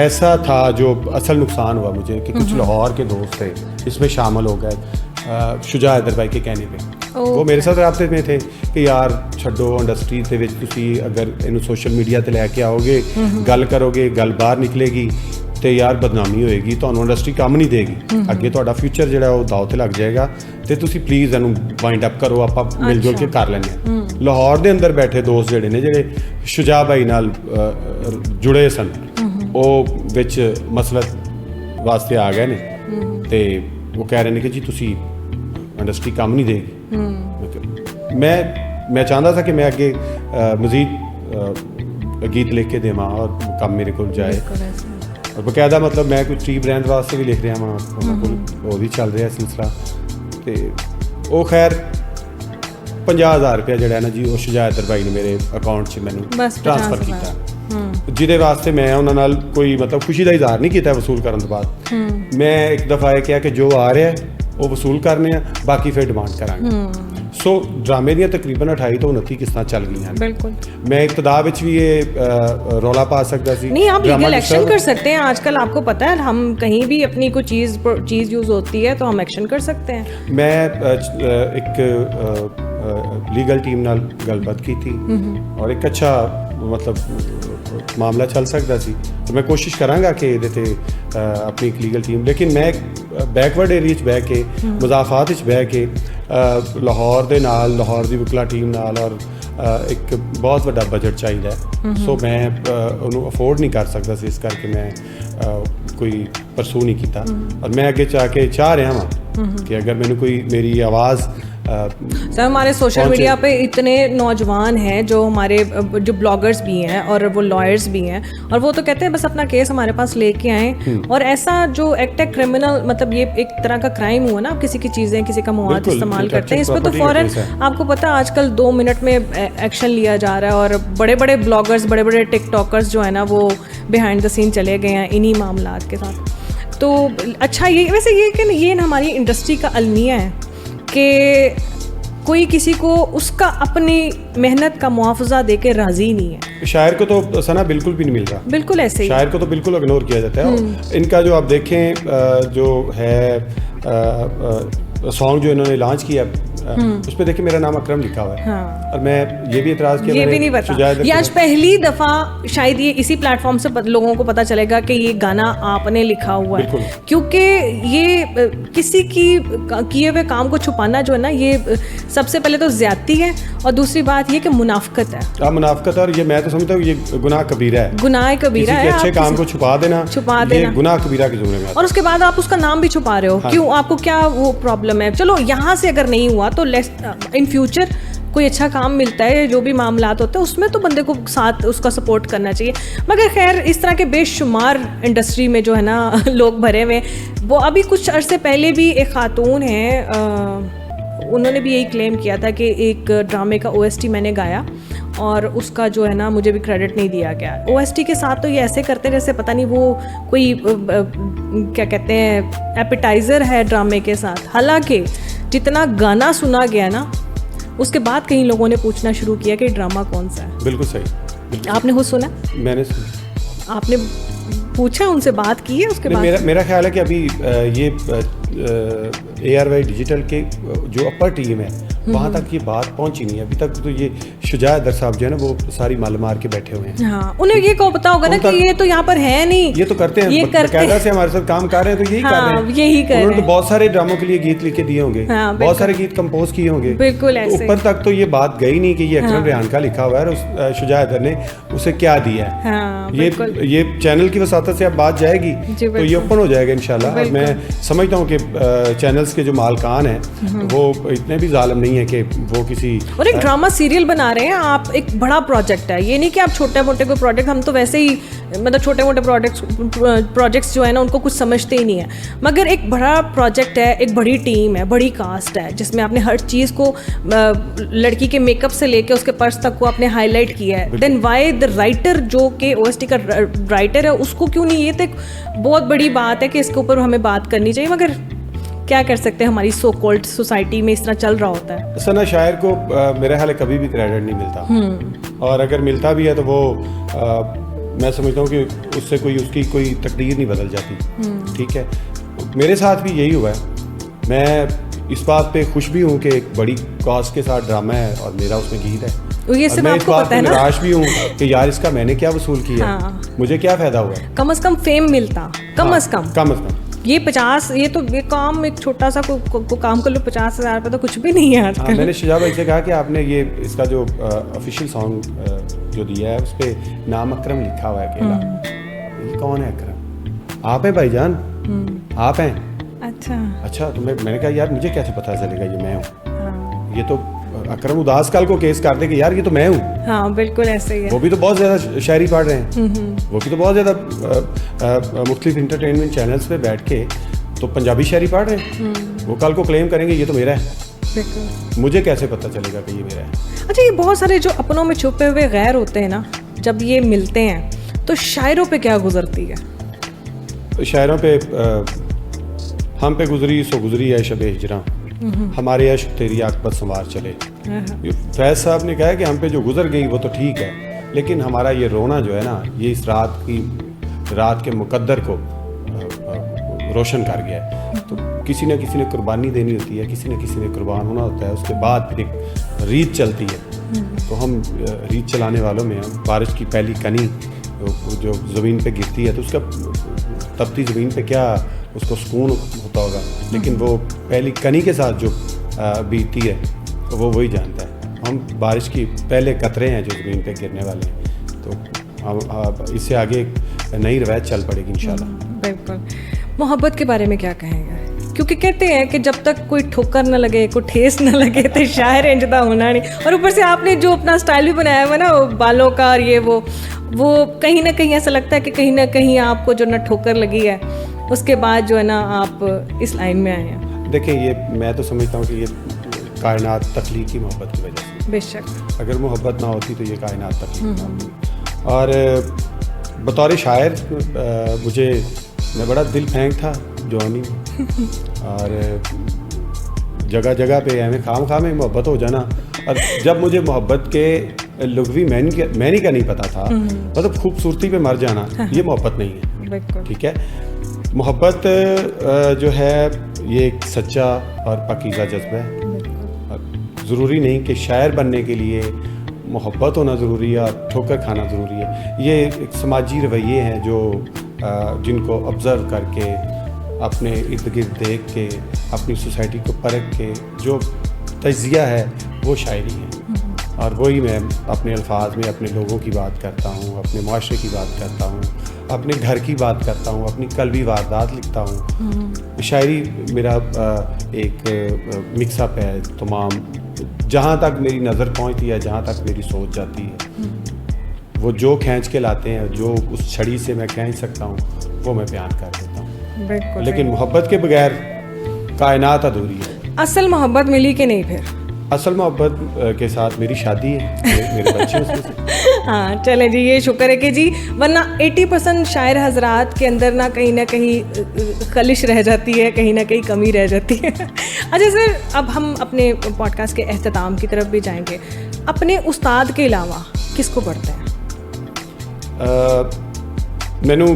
ऐसा था जो असल नुकसान हुआ मुझे कि कुछ लाहौर के दोस्त थे इसमें शामिल हो गए शुजा हैदर भाई के कहने पे। वो मेरे साथ राब्ते में थे कि यार छड्डो इंडस्ट्री ਦੇ ਵਿੱਚ ਤੁਸੀਂ ਅਗਰ ਇਹਨੂੰ ਸੋਸ਼ਲ ਮੀਡੀਆ ਤੇ ਲੈ ਕੇ ਆਓਗੇ, ਗੱਲ ਕਰੋਗੇ, ਗੱਲ ਬਾਹਰ ਨਿਕਲੇਗੀ ਤੇ ਯਾਰ ਬਦਨਾਮੀ ਹੋਏਗੀ, ਤੁਹਾਨੂੰ ਇੰਡਸਟਰੀ ਕੰਮ ਨਹੀਂ ਦੇਗੀ, ਅੱਗੇ ਤੁਹਾਡਾ ਫਿਊਚਰ ਜਿਹੜਾ ਉਹ ਦਾਅ ਤੇ ਲੱਗ ਜਾਏਗਾ, ਤੇ ਤੁਸੀਂ ਪਲੀਜ਼ ਇਹਨੂੰ ਵਾਈਂਡ ਅਪ ਕਰੋ, ਆਪਾਂ ਮਿਲ ਜੁਲ ਕੇ ਕਰ ਲੈਂਦੇ ਹਾਂ। ਲਾਹੌਰ ਦੇ ਅੰਦਰ ਬੈਠੇ ਦੋਸਤ ਜਿਹੜੇ ਨੇ ਜਿਹੜੇ ਸ਼ੁਜਾ ਭਾਈ ਨਾਲ ਜੁੜੇ ਸਨ, ਉਹ ਵਿੱਚ ਮਸਲਤ ਵਾਸਤੇ ਆ ਗਏ ਨੇ ਤੇ ਉਹ ਕਹਿ ਰਹੇ ਨੇ ਕਿ ਜੀ ਤੁਸੀਂ ਇੰਡਸਟਰੀ ਕੰਮ ਨਹੀਂ ਦੇਗੀ। मैं चाहता था कि मैं अगे मज़ीद गीत लिख के देवां और काम मेरे को जाए, और बकायदा मतलब मैं कुछ टी ब्रांड वास्ते भी लिख रहा वहाँ भी चल रहा सिलसिला। तो वो खैर 50,000 रुपया जोड़ा ना जी वो शुजा हैदर भाई ने मेरे अकाउंट से मैंने ट्रांसफर किया, जिहदे वास्ते मैं उन्हां नाल कोई मतलब खुशी का इजहार नहीं किया वसूल करने तो बाद। मैं एक दफ़ा यह कहा कि जो आ रहा है वो वसूल करने, बाकी फिर डिमांड करांगे। सो ड्रामे ਦੀਆਂ तकरीबन 28 ਤੋਂ 29 किस्तां चल गई हैं। बिल्कुल मैं इब्तदा विच भी ये रौला पा सकता सी। नहीं, आप लीगल एक्शन कर सकते हैं आजकल, आपको पता है हम कहीं भी अपनी कोई चीज़ यूज़ होती है तो हम एक्शन कर सकते हैं। मैं एक लीगल टीम नाल गलबात की थी और एक अच्छा मतलब ਮਾਮਲਾ ਚੱਲ ਸਕਦਾ ਸੀ ਤੇ ਮੈਂ ਕੋਸ਼ਿਸ਼ ਕਰਾਂਗਾ ਕਿ ਇਹਦੇ ਤੇ ਆਪਣੀ ਇੱਕ ਲੀਗਲ ਟੀਮ, ਲੇਕਿਨ ਮੈਂ ਬੈਕਵਰਡ ਏਰੀਆ 'ਚ ਬਹਿ ਕੇ ਮੁਜ਼ਾਫਾਤ ਵਿੱਚ ਬਹਿ ਕੇ ਲਾਹੌਰ ਦੇ ਨਾਲ, ਲਾਹੌਰ ਦੀ ਵਕਲਾ ਟੀਮ ਨਾਲ ਔਰ ਇੱਕ ਬਹੁਤ ਵੱਡਾ ਬਜਟ ਚਾਹੀਦਾ ਸੋ ਮੈਂ ਉਹਨੂੰ ਅਫੋਰਡ ਨਹੀਂ ਕਰ ਸਕਦਾ ਸੀ, ਇਸ ਕਰਕੇ ਮੈਂ ਕੋਈ ਪਰਸੂ ਨਹੀਂ ਕੀਤਾ ਔਰ ਮੈਂ ਅੱਗੇ ਚਾਹ ਰਿਹਾ ਹਾਂ कि अगर मैंने कोई मेरी आवाज़ सर हमारे सोशल मीडिया पे इतने नौजवान हैं जो हमारे जो ब्लॉगर्स भी हैं और वो लॉयर्स भी हैं और वो तो कहते हैं बस अपना केस हमारे पास लेके आएँ और ऐसा जो एक्ट है क्रिमिनल, मतलब ये एक तरह का क्राइम हुआ ना, किसी की चीज़ें किसी का मवाद इस्तेमाल करते हैं, इस पर तो फ़ौरन आपको पता है आजकल 2 मिनट में एक्शन लिया जा रहा है और बड़े बड़े ब्लॉगर्स, बड़े बड़े टिकटॉकर्स जो है ना वो बिहाइंड द सीन चले गए हैं इन्हीं मामलात के साथ। तो अच्छा ये वैसे ये कि ये ना हमारी इंडस्ट्री का अलमिया है कि कोई किसी को उसका अपनी मेहनत का मुआवजा दे के राज़ी नहीं है। शायर को तो सना बिल्कुल भी नहीं मिल रहा, बिल्कुल ऐसे ही शायर को तो बिल्कुल इग्नोर किया जाता है। इनका जो आप देखें जो है सॉन्ग जो इन्होंने लॉन्च किया उस पर देखिए मेरा नाम अकरम लिखा हुआ है। हाँ। और मैं ये भी एतराज़ किया, ये भी नहीं पता, ये आज पहली दफ़ा शायद ये इसी प्लेटफॉर्म से लोगों को पता चलेगा कि ये गाना आपने लिखा हुआ है, क्योंकि ये किसी की किए हुए काम को छुपाना जो है ना, ये सबसे पहले तो ज़्यादती है और दूसरी बात ये कि मुनाफकत है। मुनाफकत, और ये मैं तो समझता हूँ ये गुनाह कबीरा है, गुनाह कबीरा है। अच्छे काम को छुपा देना गुनाह कबीरा के जुम्रे में, और उसके बाद आप उसका नाम भी छुपा रहे हो। क्यों? आपको क्या वो प्रॉब्लम है? चलो यहाँ से अगर नहीं हुआ तो इन फ्यूचर कोई अच्छा काम मिलता है, जो भी मामलात होते हैं उसमें तो बंदे को साथ उसका सपोर्ट करना चाहिए। मगर खैर इस तरह के बेशुमार इंडस्ट्री में जो है ना लोग भरे हुए, वो अभी कुछ अरसे पहले भी एक खातून है, उन्होंने भी यही क्लेम किया था कि एक ड्रामे का OST मैंने गाया और उसका जो है ना मुझे भी क्रेडिट नहीं दिया गया। OST के साथ तो ये ऐसे करते हैं जैसे पता नहीं वो कोई क्या कहते हैं एपेटाइज़र है ड्रामे के साथ, हालांकि जितना गाना सुना गया ना उसके बाद कई लोगों ने पूछना शुरू किया कि ड्रामा कौन सा है। बिल्कुल सही, आपने खुद सुना? मैंने सुना। आपने पूछा, उनसे बात की है उसके बाद? मेरा ख्याल है कि अभी ये ARY डिजिटल के जो अपर टीम है वहाँ तक ये बात पहुँची नहीं है अभी तक। तो ये शुजात दर साहब जो है ना वो सारी माल मार के बैठे हुए हैं। हाँ, उन्हें ये को पता होगा ना कि ये तो यहाँ पर है नहीं, ये तो करते हैं, ये बकायदा से हमारे साथ काम कर रहे हैं, तो यही कर रहे हैं, यही कर रहे हैं। उन्होंने तो बहुत सारे ड्रामों के लिए गीत लिख के दिए होंगे, बहुत सारे गीत कंपोज किए होंगे, बिल्कुल ऐसे। ऊपर तक तो ये बात गई नहीं कि ये अकरम रेहान का लिखा हुआ है, शुजात दर ने उसे क्या दिया है। ये चैनल की वसातत से अब बात जाएगी तो ये ओपन हो जाएगा इंशाल्लाह। और मैं समझता हूँ कि चैनल्स के जो मालकान हैं वो इतने भी जालिम नहीं है कि वो किसी और एक ड्रामा सीरियल बना रहे हैं आप, एक बड़ा प्रोजेक्ट है, ये नहीं कि आप छोटे मोटे कोई प्रोजेक्ट, हम तो वैसे ही मतलब छोटे मोटे प्रोजेक्ट्स जो है ना उनको कुछ समझते ही नहीं है, मगर एक बड़ा प्रोजेक्ट है, एक बड़ी टीम है, बड़ी कास्ट है जिसमें आपने हर चीज़ को लड़की के मेकअप से लेके उसके पर्स तक को आपने हाईलाइट किया है। देन वाई द राइटर जो कि OST का राइटर है उसको क्यों नहीं? ये तो एक बहुत बड़ी बात है कि इसके ऊपर हमें बात करनी चाहिए, मगर क्या कर सकते हैं, हमारी सो कॉल्ड सोसाइटी में इस तरह चल रहा होता है। सना शायर को मेरे ख्याल है कभी भी क्रेडिट नहीं मिलता, और अगर मिलता भी है तो वो मैं समझता हूँ कि उससे उसकी कोई तकदीर नहीं बदल जाती। ठीक है, मेरे साथ भी यही हुआ है। मैं इस बात पे खुश भी हूँ कि एक बड़ी कॉज के साथ ड्रामा है और मेरा उसमें गीत है, ये सब मैं इस आपको बात पता है पे ना? निराश भी हूँ कि यार इसका मैंने क्या वसूल किया, मुझे क्या फायदा हुआ। कम से कम फेम मिलता, कम से कम ये 50, ये तो ये काम एक छोटा सा को काम कर लो, 50,000 रुपये तो कुछ भी नहीं है आजकल। मैंने शुजा भाई से कहा कि आपने ये इसका जो ऑफिशियल सॉन्ग जो दिया है उस पर नाम अकरम लिखा हुआ है अकेला, ये कौन है अकरम? आप हैं भाईजान, आप हैं? अच्छा तो मैंने कहा यार मुझे कैसे पता चलेगा ये मैं हूँ? ये तो अकरम उदास काल को केस कर दे कि यार ये तो मैं हूँ। हाँ बिल्कुल ऐसे ही है। वो भी तो बहुत ज़्यादा शायरी पढ़ रहे हैं, वो भी तो बहुत ज़्यादा मुख्तलिफ इंटरटेनमेंट चैनल्स पे बैठ के तो पंजाबी शायरी पढ़ रहे हैं। वो कल को क्लेम करेंगे ये तो मेरा है, मुझे कैसे पता चलेगा कि ये मेरा है? अच्छा, ये बहुत सारे जो अपनों में छुपे हुए गैर होते हैं ना, जब ये मिलते हैं तो शायरों पे क्या गुजरती है? शायरों पे हम पे गुजरी सो गुजरी है शब हिजरा, हमारे अश्क तेरी आकबत संवार चले। फैज साहब ने कहा कि हम पे जो गुजर गई वो तो ठीक है, लेकिन हमारा ये रोना जो है ना ये इस रात के मुकद्दर को रोशन कर गया है। तो किसी न किसी ने कुर्बानी देनी होती है, किसी न किसी ने कुर्बान होना होता है, उसके बाद फिर एक रीत चलती है। तो हम रीत चलाने वालों में हम बारिश की पहली कनी जो ज़मीन पे गिरती है तो उसका तपती ज़मीन पे क्या उसको सुकून होता होगा, लेकिन वो पहली कनी के साथ जो बीतती है वो वही जानता है। हम बारिश की पहले कतरे हैं जो ज़मीन पे गिरने वाले हैं, तो हम इससे आगे एक नई रवायत चल पड़ेगी इंशाल्लाह। बिल्कुल। मोहब्बत के बारे में क्या कहेंगे? क्योंकि कहते हैं कि जब तक कोई ठोकर ना लगे, कोई ठेस ना लगे तो शायर इंजदा होना नहीं। और ऊपर से आपने जो अपना स्टाइल भी बनाया हुआ ना, वो बालों का और ये वो कहीं ना कहीं ऐसा लगता है कि कहीं ना कहीं आपको जो ना ठोकर लगी है उसके बाद जो है ना आप इस लाइन में आए हैं। देखिए, ये मैं तो समझता हूँ कि ये कायनात तख्लीक की मोहब्बत की वजह से। बेशक। अगर मोहब्बत ना होती तो ये कायनात तख्लीक ना होती। और बतौर शायर मैं बड़ा दिल फेंक था जवानी में, और जगह जगह पे हमें खाम में मोहब्बत हो जाना। और जब मुझे मोहब्बत के लुग़वी मैनी का नहीं पता था, मतलब खूबसूरती पे मर जाना, ये मोहब्बत नहीं है। ठीक है, मोहब्बत जो है ये एक सच्चा और पाकीज़ा जज्बा है। ज़रूरी नहीं कि शायर बनने के लिए मोहब्बत होना ज़रूरी है और ठोकर खाना ज़रूरी है। ये एक समाजी रवैये हैं जो जिनको ऑब्ज़र्व करके, अपने इर्द गिर्द देख के, अपनी सोसाइटी को परख के जो तज्ज़िया है वो शायरी है। और वही मैं अपने अल्फाज में अपने लोगों की बात करता हूँ, अपने माशरे की बात करता हूँ, अपने घर की बात करता हूँ, अपनी कल्बी वारदात लिखता हूँ। शायरी मेरा एक मिक्सअप है तमाम, जहाँ तक मेरी नज़र पहुँचती है, जहाँ तक मेरी सोच जाती है, वो जो खींच के लाते हैं, जो उस छड़ी से मैं खींच सकता हूँ वो मैं बयान कर देता हूँ। लेकिन मोहब्बत के बगैर कायनात अधूरी है। असल मोहब्बत मिली कि नहीं फिर? असल मोहब्बत के साथ मेरी शादी है, मेरे बच्चे उसमें से। हाँ, चलें जी, ये शुक्र है कि जी, वरना 80% शायर हजरात के अंदर ना कहीं खलिश रह जाती है, कहीं ना कहीं कमी रह जाती है। अच्छा सर, अब हम अपने पॉडकास्ट के अख्ताम की तरफ भी जाएंगे। अपने उस्ताद के अलावा किसको पढ़ते हैं? मैनू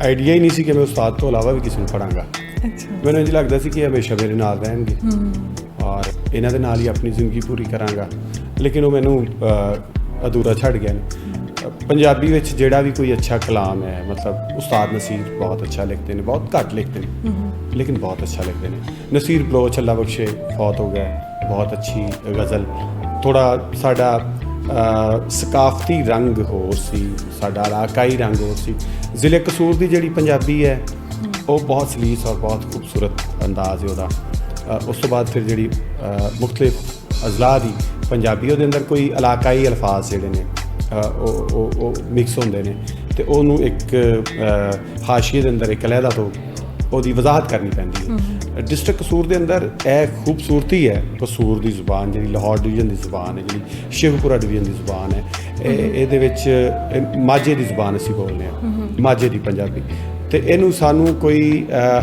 आइडिया ही नहीं सी कि मैं उस्ताद तो अलावा भी किसी को पढ़ांगा। अच्छा। मैनू इंज लगता सी कि हमेशा मेरे नाल रहणगे और इन्हां दे नाल ही अपनी जिंदगी पूरी करांगा, लेकिन वो मैनू अधूरा छड़ गया। पंजाबी विच जेड़ा भी कोई अच्छा कलाम है, मतलब उस्ताद नसीर बहुत अच्छा लिखते हैं, बहुत घट लिखते हैं लेकिन बहुत अच्छा लिखते हैं। नसीर बलोच अल्लाह बख्शे फौत हो गए, बहुत अच्छी गज़ल। थोड़ा साडा सकाफती रंग हो सी, साडा इलाकाई रंग हो सी। ज़िले कसूर की जिहड़ी पंजाबी है वो बहुत सलीस और बहुत खूबसूरत अंदाज़ है उहदा। उस तो बाद फिर जिहड़ी मुख्तलिफ अज़ला दी पंजाबी उहदे अंदर कोई इलाकाई अल्फाज जिहड़े ने वो मिक्स होंदे ने, ते ओनू एक हाशिए दे अंदर एक अलहदा तो ਉਹਦੀ वजाहत करनी पैंदी है। डिस्ट्रिक्ट कसूर के अंदर यह खूबसूरती है, कसूर की जुबान जी लाहौर डिवीजन की जुबान है, जी शेखपुरा डिवीजन की जुबान है, ये माझे की जुबान असी बोलने हैं, माझे की पंजाबी। तो इनू सानू कोई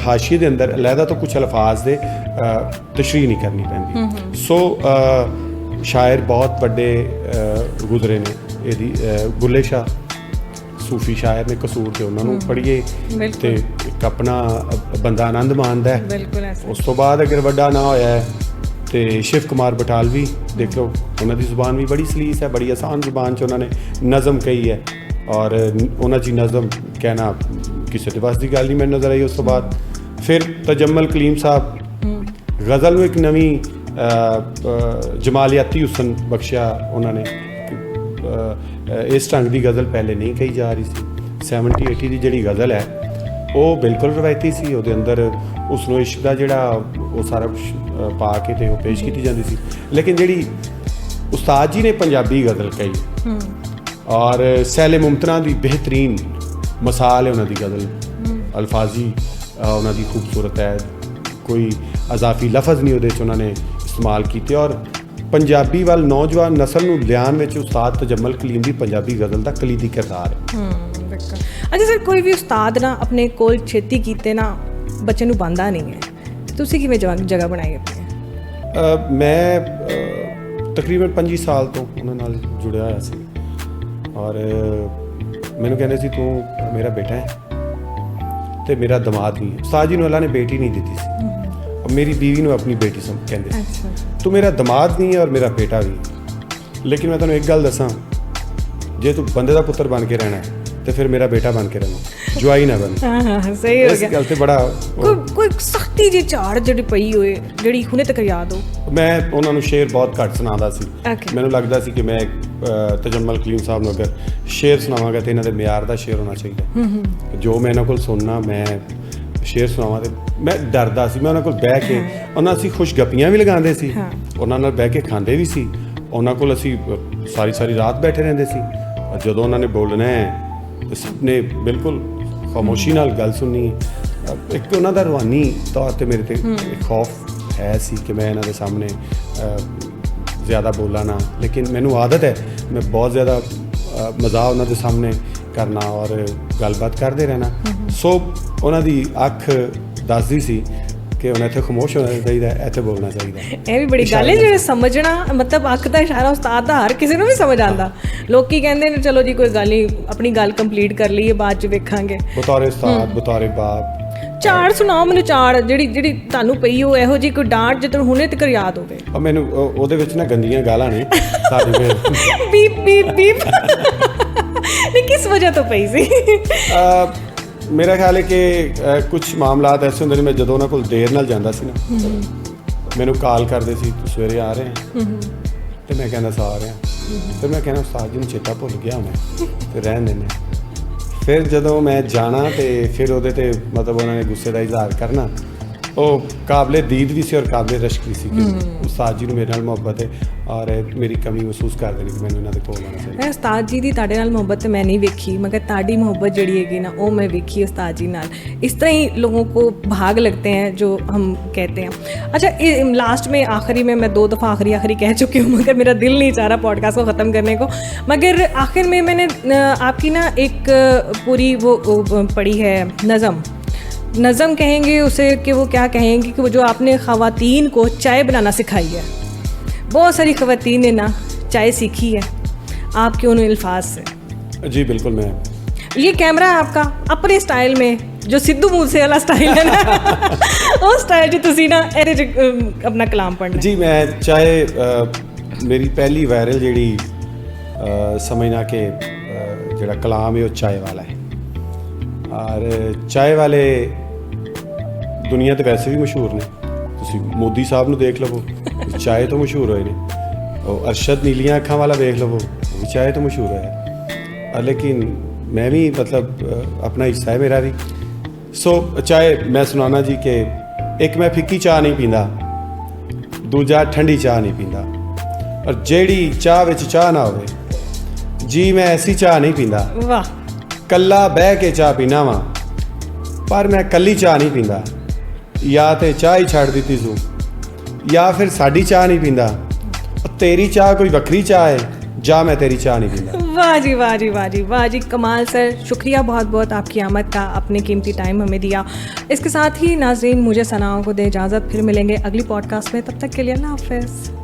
हाशिए के अंदर अलहदा तो कुछ अल्फाज दे तशरीह नहीं करनी पैंदी। सो शायर बहुत बड़े गुजरे ने, गुले शाह सूफी शायर ने कसूर के, उन्होंने पढ़िए तो एक अपना बंदा आनंद मानता है। उस तो बाद अगर वड्डा ना होया है तो शिव कुमार बटालवी देख लो, उन्होंने जुबान भी बड़ी सलीस है, बड़ी आसान जुबान च उन्होंने नज़म कही है, और उन्होंने नज़म कहना किसी के बस की गल नहीं मैंने नज़र आई। उस तो बाद फिर तजम्मल कलीम साहब गज़ल में एक नवी जमालियाती हुसन बख्शिया उन्होंने। इस ढंग की गज़ल पहले नहीं कही जा रही सी। 70-80 की जिहड़ी गज़ल है वो बिल्कुल रवायती सी, उहदे अंदर उसनों इश्क दा जिहड़ा वो सारा कुछ पा के ते वो पेश की जाती सी। लेकिन जिहड़ी उस्ताद जी ने पंजाबी गज़ल कही और सैले मुमतना की बेहतरीन मिसाल है उन्होंने गज़ल, अल्फाजी उन्होंने खूबसूरत है, कोई अजाफी लफज नहीं उहदे च उन्होंने इस्तेमाल किए। और पंजाबी वाल नौजवान नस्ल नूं लियाण विच उस्ताद तजम्मल कलीम दी पंजाबी गज़ल दा कलीदी किरदार है। अच्छा सर, कोई भी उस्ताद ना अपने कोल छेती कीते ना बच्चे नूं पांदा नहीं है, तुसीं किवें जगह बनाई अपनी? मैं तकरीबन 25 साल तो उन्हां नाल जुड़िया होया सी, और मैनूं कहंदे सी तूं मेरा बेटा है ते मेरा दमाद नहीं है। उस्ताद जी नूं अल्लाह ने बेटी नहीं दी सी, और मेरी बीवी नूं अपनी बेटी कहंदे सी। तू मेरा दमाद नहीं है और मेरा बेटा भी, लेकिन मैं तुहानूं एक गल दसां, जे तू बंदे दा पुत्तर बन के रहना है ਤੇ ਫਿਰ ਮੇਰਾ ਬੇਟਾ ਬਣ ਕੇ ਰਵਾਂ, ਜਵਾਈ ਨਾ ਬਣ। ਹਾਂ ਸਹੀ ਹੋ ਇਸ ਗਿਆ। ਗੱਲ ਤੇ ਬੜਾ ਕੋਈ ਸਖਤੀ ਜੀ ਝਾੜ ਜਿਹੜੀ ਪਈ ਹੋਏ ਜਿਹੜੀ ਹੁਣੇ ਤੱਕ ਯਾਦ ਹੋ? ਮੈਂ ਉਹਨਾਂ ਨੂੰ ਸ਼ੇਰ ਬਹੁਤ ਘੱਟ ਸੁਣਾਉਂਦਾ ਸੀ। Okay. ਮੈਨੂੰ ਲੱਗਦਾ ਸੀ ਕਿ ਮੈਂ ਤਜਮਲ ਕਲੀਮ ਸਾਹਿਬ ਨੂੰ ਅਗਰ ਸ਼ੇਰ ਸੁਣਾਵਾਂਗਾ ਤੇ ਇਹਨਾਂ ਦੇ ਮਿਆਰ ਦਾ ਸ਼ੇਰ ਹੋਣਾ ਚਾਹੀਦਾ। ਜੋ ਮੈਂ ਇਹਨਾਂ ਕੋਲ ਸੁਣਨਾ, ਮੈਂ ਸ਼ੇਰ ਸੁਣਾਵਾਂ ਤੇ ਮੈਂ ਡਰਦਾ ਸੀ। ਮੈਂ ਉਹਨਾਂ ਕੋਲ ਬਹਿ ਕੇ ਉਹਨਾਂ ਅਸੀਂ ਖੁਸ਼ਗੱਪੀਆਂ ਵੀ ਲਗਾਉਂਦੇ ਸੀ, ਉਹਨਾਂ ਨਾਲ ਬਹਿ ਕੇ ਖਾਂਦੇ ਵੀ ਸੀ, ਉਹਨਾਂ ਕੋਲ ਅਸੀਂ ਸਾਰੀ ਰਾਤ ਬੈਠੇ ਰਹਿੰਦੇ ਸੀ। ਜਦੋਂ ਉਹਨਾਂ ਨੇ ਬੋਲਣਾ ਹੈ ਤੇ ਸਭ ਨੇ ਬਿਲਕੁਲ ਖਾਮੋਸ਼ੀ ਨਾਲ ਗੱਲ ਸੁਣਨੀ ਹੈ। ਇੱਕ ਉਹਨਾਂ ਦਾ ਰੂਹਾਨੀ ਤੌਰ ਤੇ ਮੇਰੇ ਤੇ ਖੌਫ ਹੈ ਸੀ ਕਿ ਮੈਂ ਇਹਨਾਂ ਦੇ ਸਾਹਮਣੇ ਜ਼ਿਆਦਾ ਬੋਲਾਂ ਨਾ, ਲੇਕਿਨ ਮੈਨੂੰ ਆਦਤ ਹੈ ਮੈਂ ਬਹੁਤ ਜ਼ਿਆਦਾ ਮਜ਼ਾਕ ਉਹਨਾਂ ਦੇ ਸਾਹਮਣੇ ਕਰਨਾ ਔਰ ਗੱਲਬਾਤ ਕਰਦੇ ਰਹਿਣਾ। ਸੋ ਉਹਨਾਂ ਦੀ ਅੱਖ ਦੱਸਦੀ ਸੀ ਕਿ ਉਹਨਾਂ ਇੱਥੇ ਖਾਮੋਸ਼ ਹੋਣਾ ਚਾਹੀਦਾ, ਇੱਥੇ ਬੋਲਣਾ ਚਾਹੀਦਾ। ਇਹ ਵੀ ਬੜੀ ਗੱਲ ਹੈ ਜਿਹੜੇ ਸਮਝਣਾ, ਮਤਲਬ ਅੱਖ ਦਾ ਇਸ਼ਾਰਾ ਉਸਤਾਦ ਦਾ ਹਰ ਕਿਸੇ ਨੂੰ ਵੀ ਸਮਝ ਆਉਂਦਾ। ਲੋਕੀ ਕਹਿੰਦੇ ਨੇ ਚਲੋ ਜੀ ਕੋਈ ਗੱਲ ਨਹੀਂ, ਆਪਣੀ ਗੱਲ ਕੰਪਲੀਟ ਕਰ ਲਈਏ, ਬਾਅਦ ਚ ਵੇਖਾਂਗੇ। ਬਤੌਰੇ ਉਸਤਾਦ, ਬਤੌਰੇ ਬਾਪ। ਝਾੜ ਸੁਣਾਓ ਮੈਨੂੰ, ਝਾੜ ਜਿਹੜੀ ਤੁਹਾਨੂੰ ਪਈ ਹੋ ਇਹੋ ਜਿਹੀ ਕੋਈ ਡਾਂਟ ਜੇ ਤੁਹਾਨੂੰ ਹੁਣੇ ਤੱਕ ਯਾਦ ਹੋਵੇ। ਮੈਨੂੰ ਉਹਦੇ ਵਿੱਚ ਨਾ ਗੰਦੀਆਂ ਗਾਲਾਂ ਨੇ ਸਾਡੀ ਫਿਰ ਬੀਪ ਬੀਪ ਬੀਪ ਨਹੀਂ, ਕਿਸ ਵਜ੍ਹਾ ਤੋਂ ਪਈ ਸੀ? ਮੇਰਾ ਖਿਆਲ ਹੈ ਕਿ ਕੁਝ ਮਾਮਲਾਤ ਐਸੇ ਹੁੰਦੇ ਨੇ, ਮੈਂ ਜਦੋਂ ਉਹਨਾਂ ਕੋਲ ਦੇਰ ਨਾਲ ਜਾਂਦਾ ਸੀ ਨਾ, ਮੈਨੂੰ ਕਾਲ ਕਰਦੇ ਸੀ ਤੂੰ ਸਵੇਰੇ ਆ ਰਹੇ ਹੈ, ਤੇ ਮੈਂ ਕਹਿੰਦਾ ਸਾ ਆ ਰਿਹਾ, ਫਿਰ ਮੈਂ ਕਹਿੰਦਾ ਉਸਤਾਦ ਜੀ ਨੂੰ ਚੇਤਾ ਭੁੱਲ ਗਿਆ ਮੈਂ, ਤੇ ਰਹਿਣ ਦਿੰਦੇ। ਫਿਰ ਜਦੋਂ ਮੈਂ ਜਾਣਾ ਤੇ ਫਿਰ ਉਹਦੇ ਤੇ ਮਤਲਬ ਉਹਨਾਂ ਨੇ ਗੁੱਸੇ ਦਾ ਇਜ਼ਹਾਰ ਕਰਨਾ, ਉਹ ਕਾਬਲੇ ਦੀਦ ਵੀ ਸੀ ਔਰ ਕਾਬਲੇ ਰਸ਼ਕ ਵੀ ਸੀ ਕਿ ਉਸਤਾਦ ਜੀ ਨੂੰ ਮੇਰੇ ਨਾਲ ਮੁਹੱਬਤ ਹੈ ਔਰ ਮੇਰੀ ਕਮੀ ਮਹਿਸੂਸ ਕਰਦੇ ਨੇ ਕਿ ਮੈਨੂੰ ਇਹਨਾਂ ਦੇ ਕੋਲ ਆਉਣਾ ਚਾਹੀਦਾ। ਉਸਤਾਦ ਜੀ ਦੀ ਤੁਹਾਡੇ ਨਾਲ ਮੁਹੱਬਤ ਤਾਂ ਮੈਂ ਨਹੀਂ ਵੇਖੀ, ਮगर ਤੁਹਾਡੀ ਮੁਹੱਬत ਜਿਹੜੀ ਹੈਗੀ ना वो मैं देखी उस्ताद जी नाल। इस तरह ही लोगों को भाग लगते हैं जो हम कहते हैं। अच्छा, लास्ट में आखिरी में मैं 2 दफ़ा आखिरी कह चुकी हूँ, मगर मेरा दिल नहीं चाह रहा पॉडकास्ट को ख़त्म करने को। मगर आखिर में मैंने आपकी ना एक पूरी वो पढ़ी है नज़म कहेंगे उसे कि वो क्या कहेंगे कि वो जो आपने ख़वातीन को चाय बनाना सिखाई है। बहुत सारी ख़वातीन ने ना चाय सीखी है आपके उन अल्फाज से। जी बिल्कुल। मैं ये कैमरा है आपका अपने स्टाइल में, जो सिद्धू मूसे वाला स्टाइल है ना वो स्टाइल जो तुसी ना एरे अपना कलाम पढ़ना। जी मैं चाहे मेरी पहली वायरल जी समझना कि जड़ा कलाम है वो चाय वाला है, और चाय वाले दुनिया तो वैसे भी मशहूर ने। तुसी मोदी साहब नूं देख लवो, चाय तो मशहूर होए ने। और अरशद नीलियां अखां वाला देख लवो, वो भी चाय तो मशहूर है। लेकिन मैं भी मतलब अपना हिस्सा है मेरा भी। सो चाय मैं सुनाना जी कि एक मैं फिक्की चाह नहीं पींदा, दूजा ठंडी चाह नहीं पींदा, और जेड़ी चाह विच चाह ना होवे जी मैं ऐसी चाह नहीं पींदा। वाह। कल्ला बह के चाह पीना वा, पर मैं कल्ली चाह नहीं पींदा। या तो चाह ही छड़ दी सू, या फिर साड़ी चाह नहीं पींदा, तेरी चाह कोई वक्री चाह है, जा मैं तेरी चाह नहीं पींदा। वाह जी वाह जी वाह जी वाह जी, कमाल सर। शुक्रिया बहुत बहुत आपकी आमद का, अपने कीमती टाइम हमें दिया। इसके साथ ही नाज़रीन मुझे सनाओं को दे इजाज़त, फिर मिलेंगे अगली पॉडकास्ट में। तब तक के लिए अल्लाह हाफ़िज़।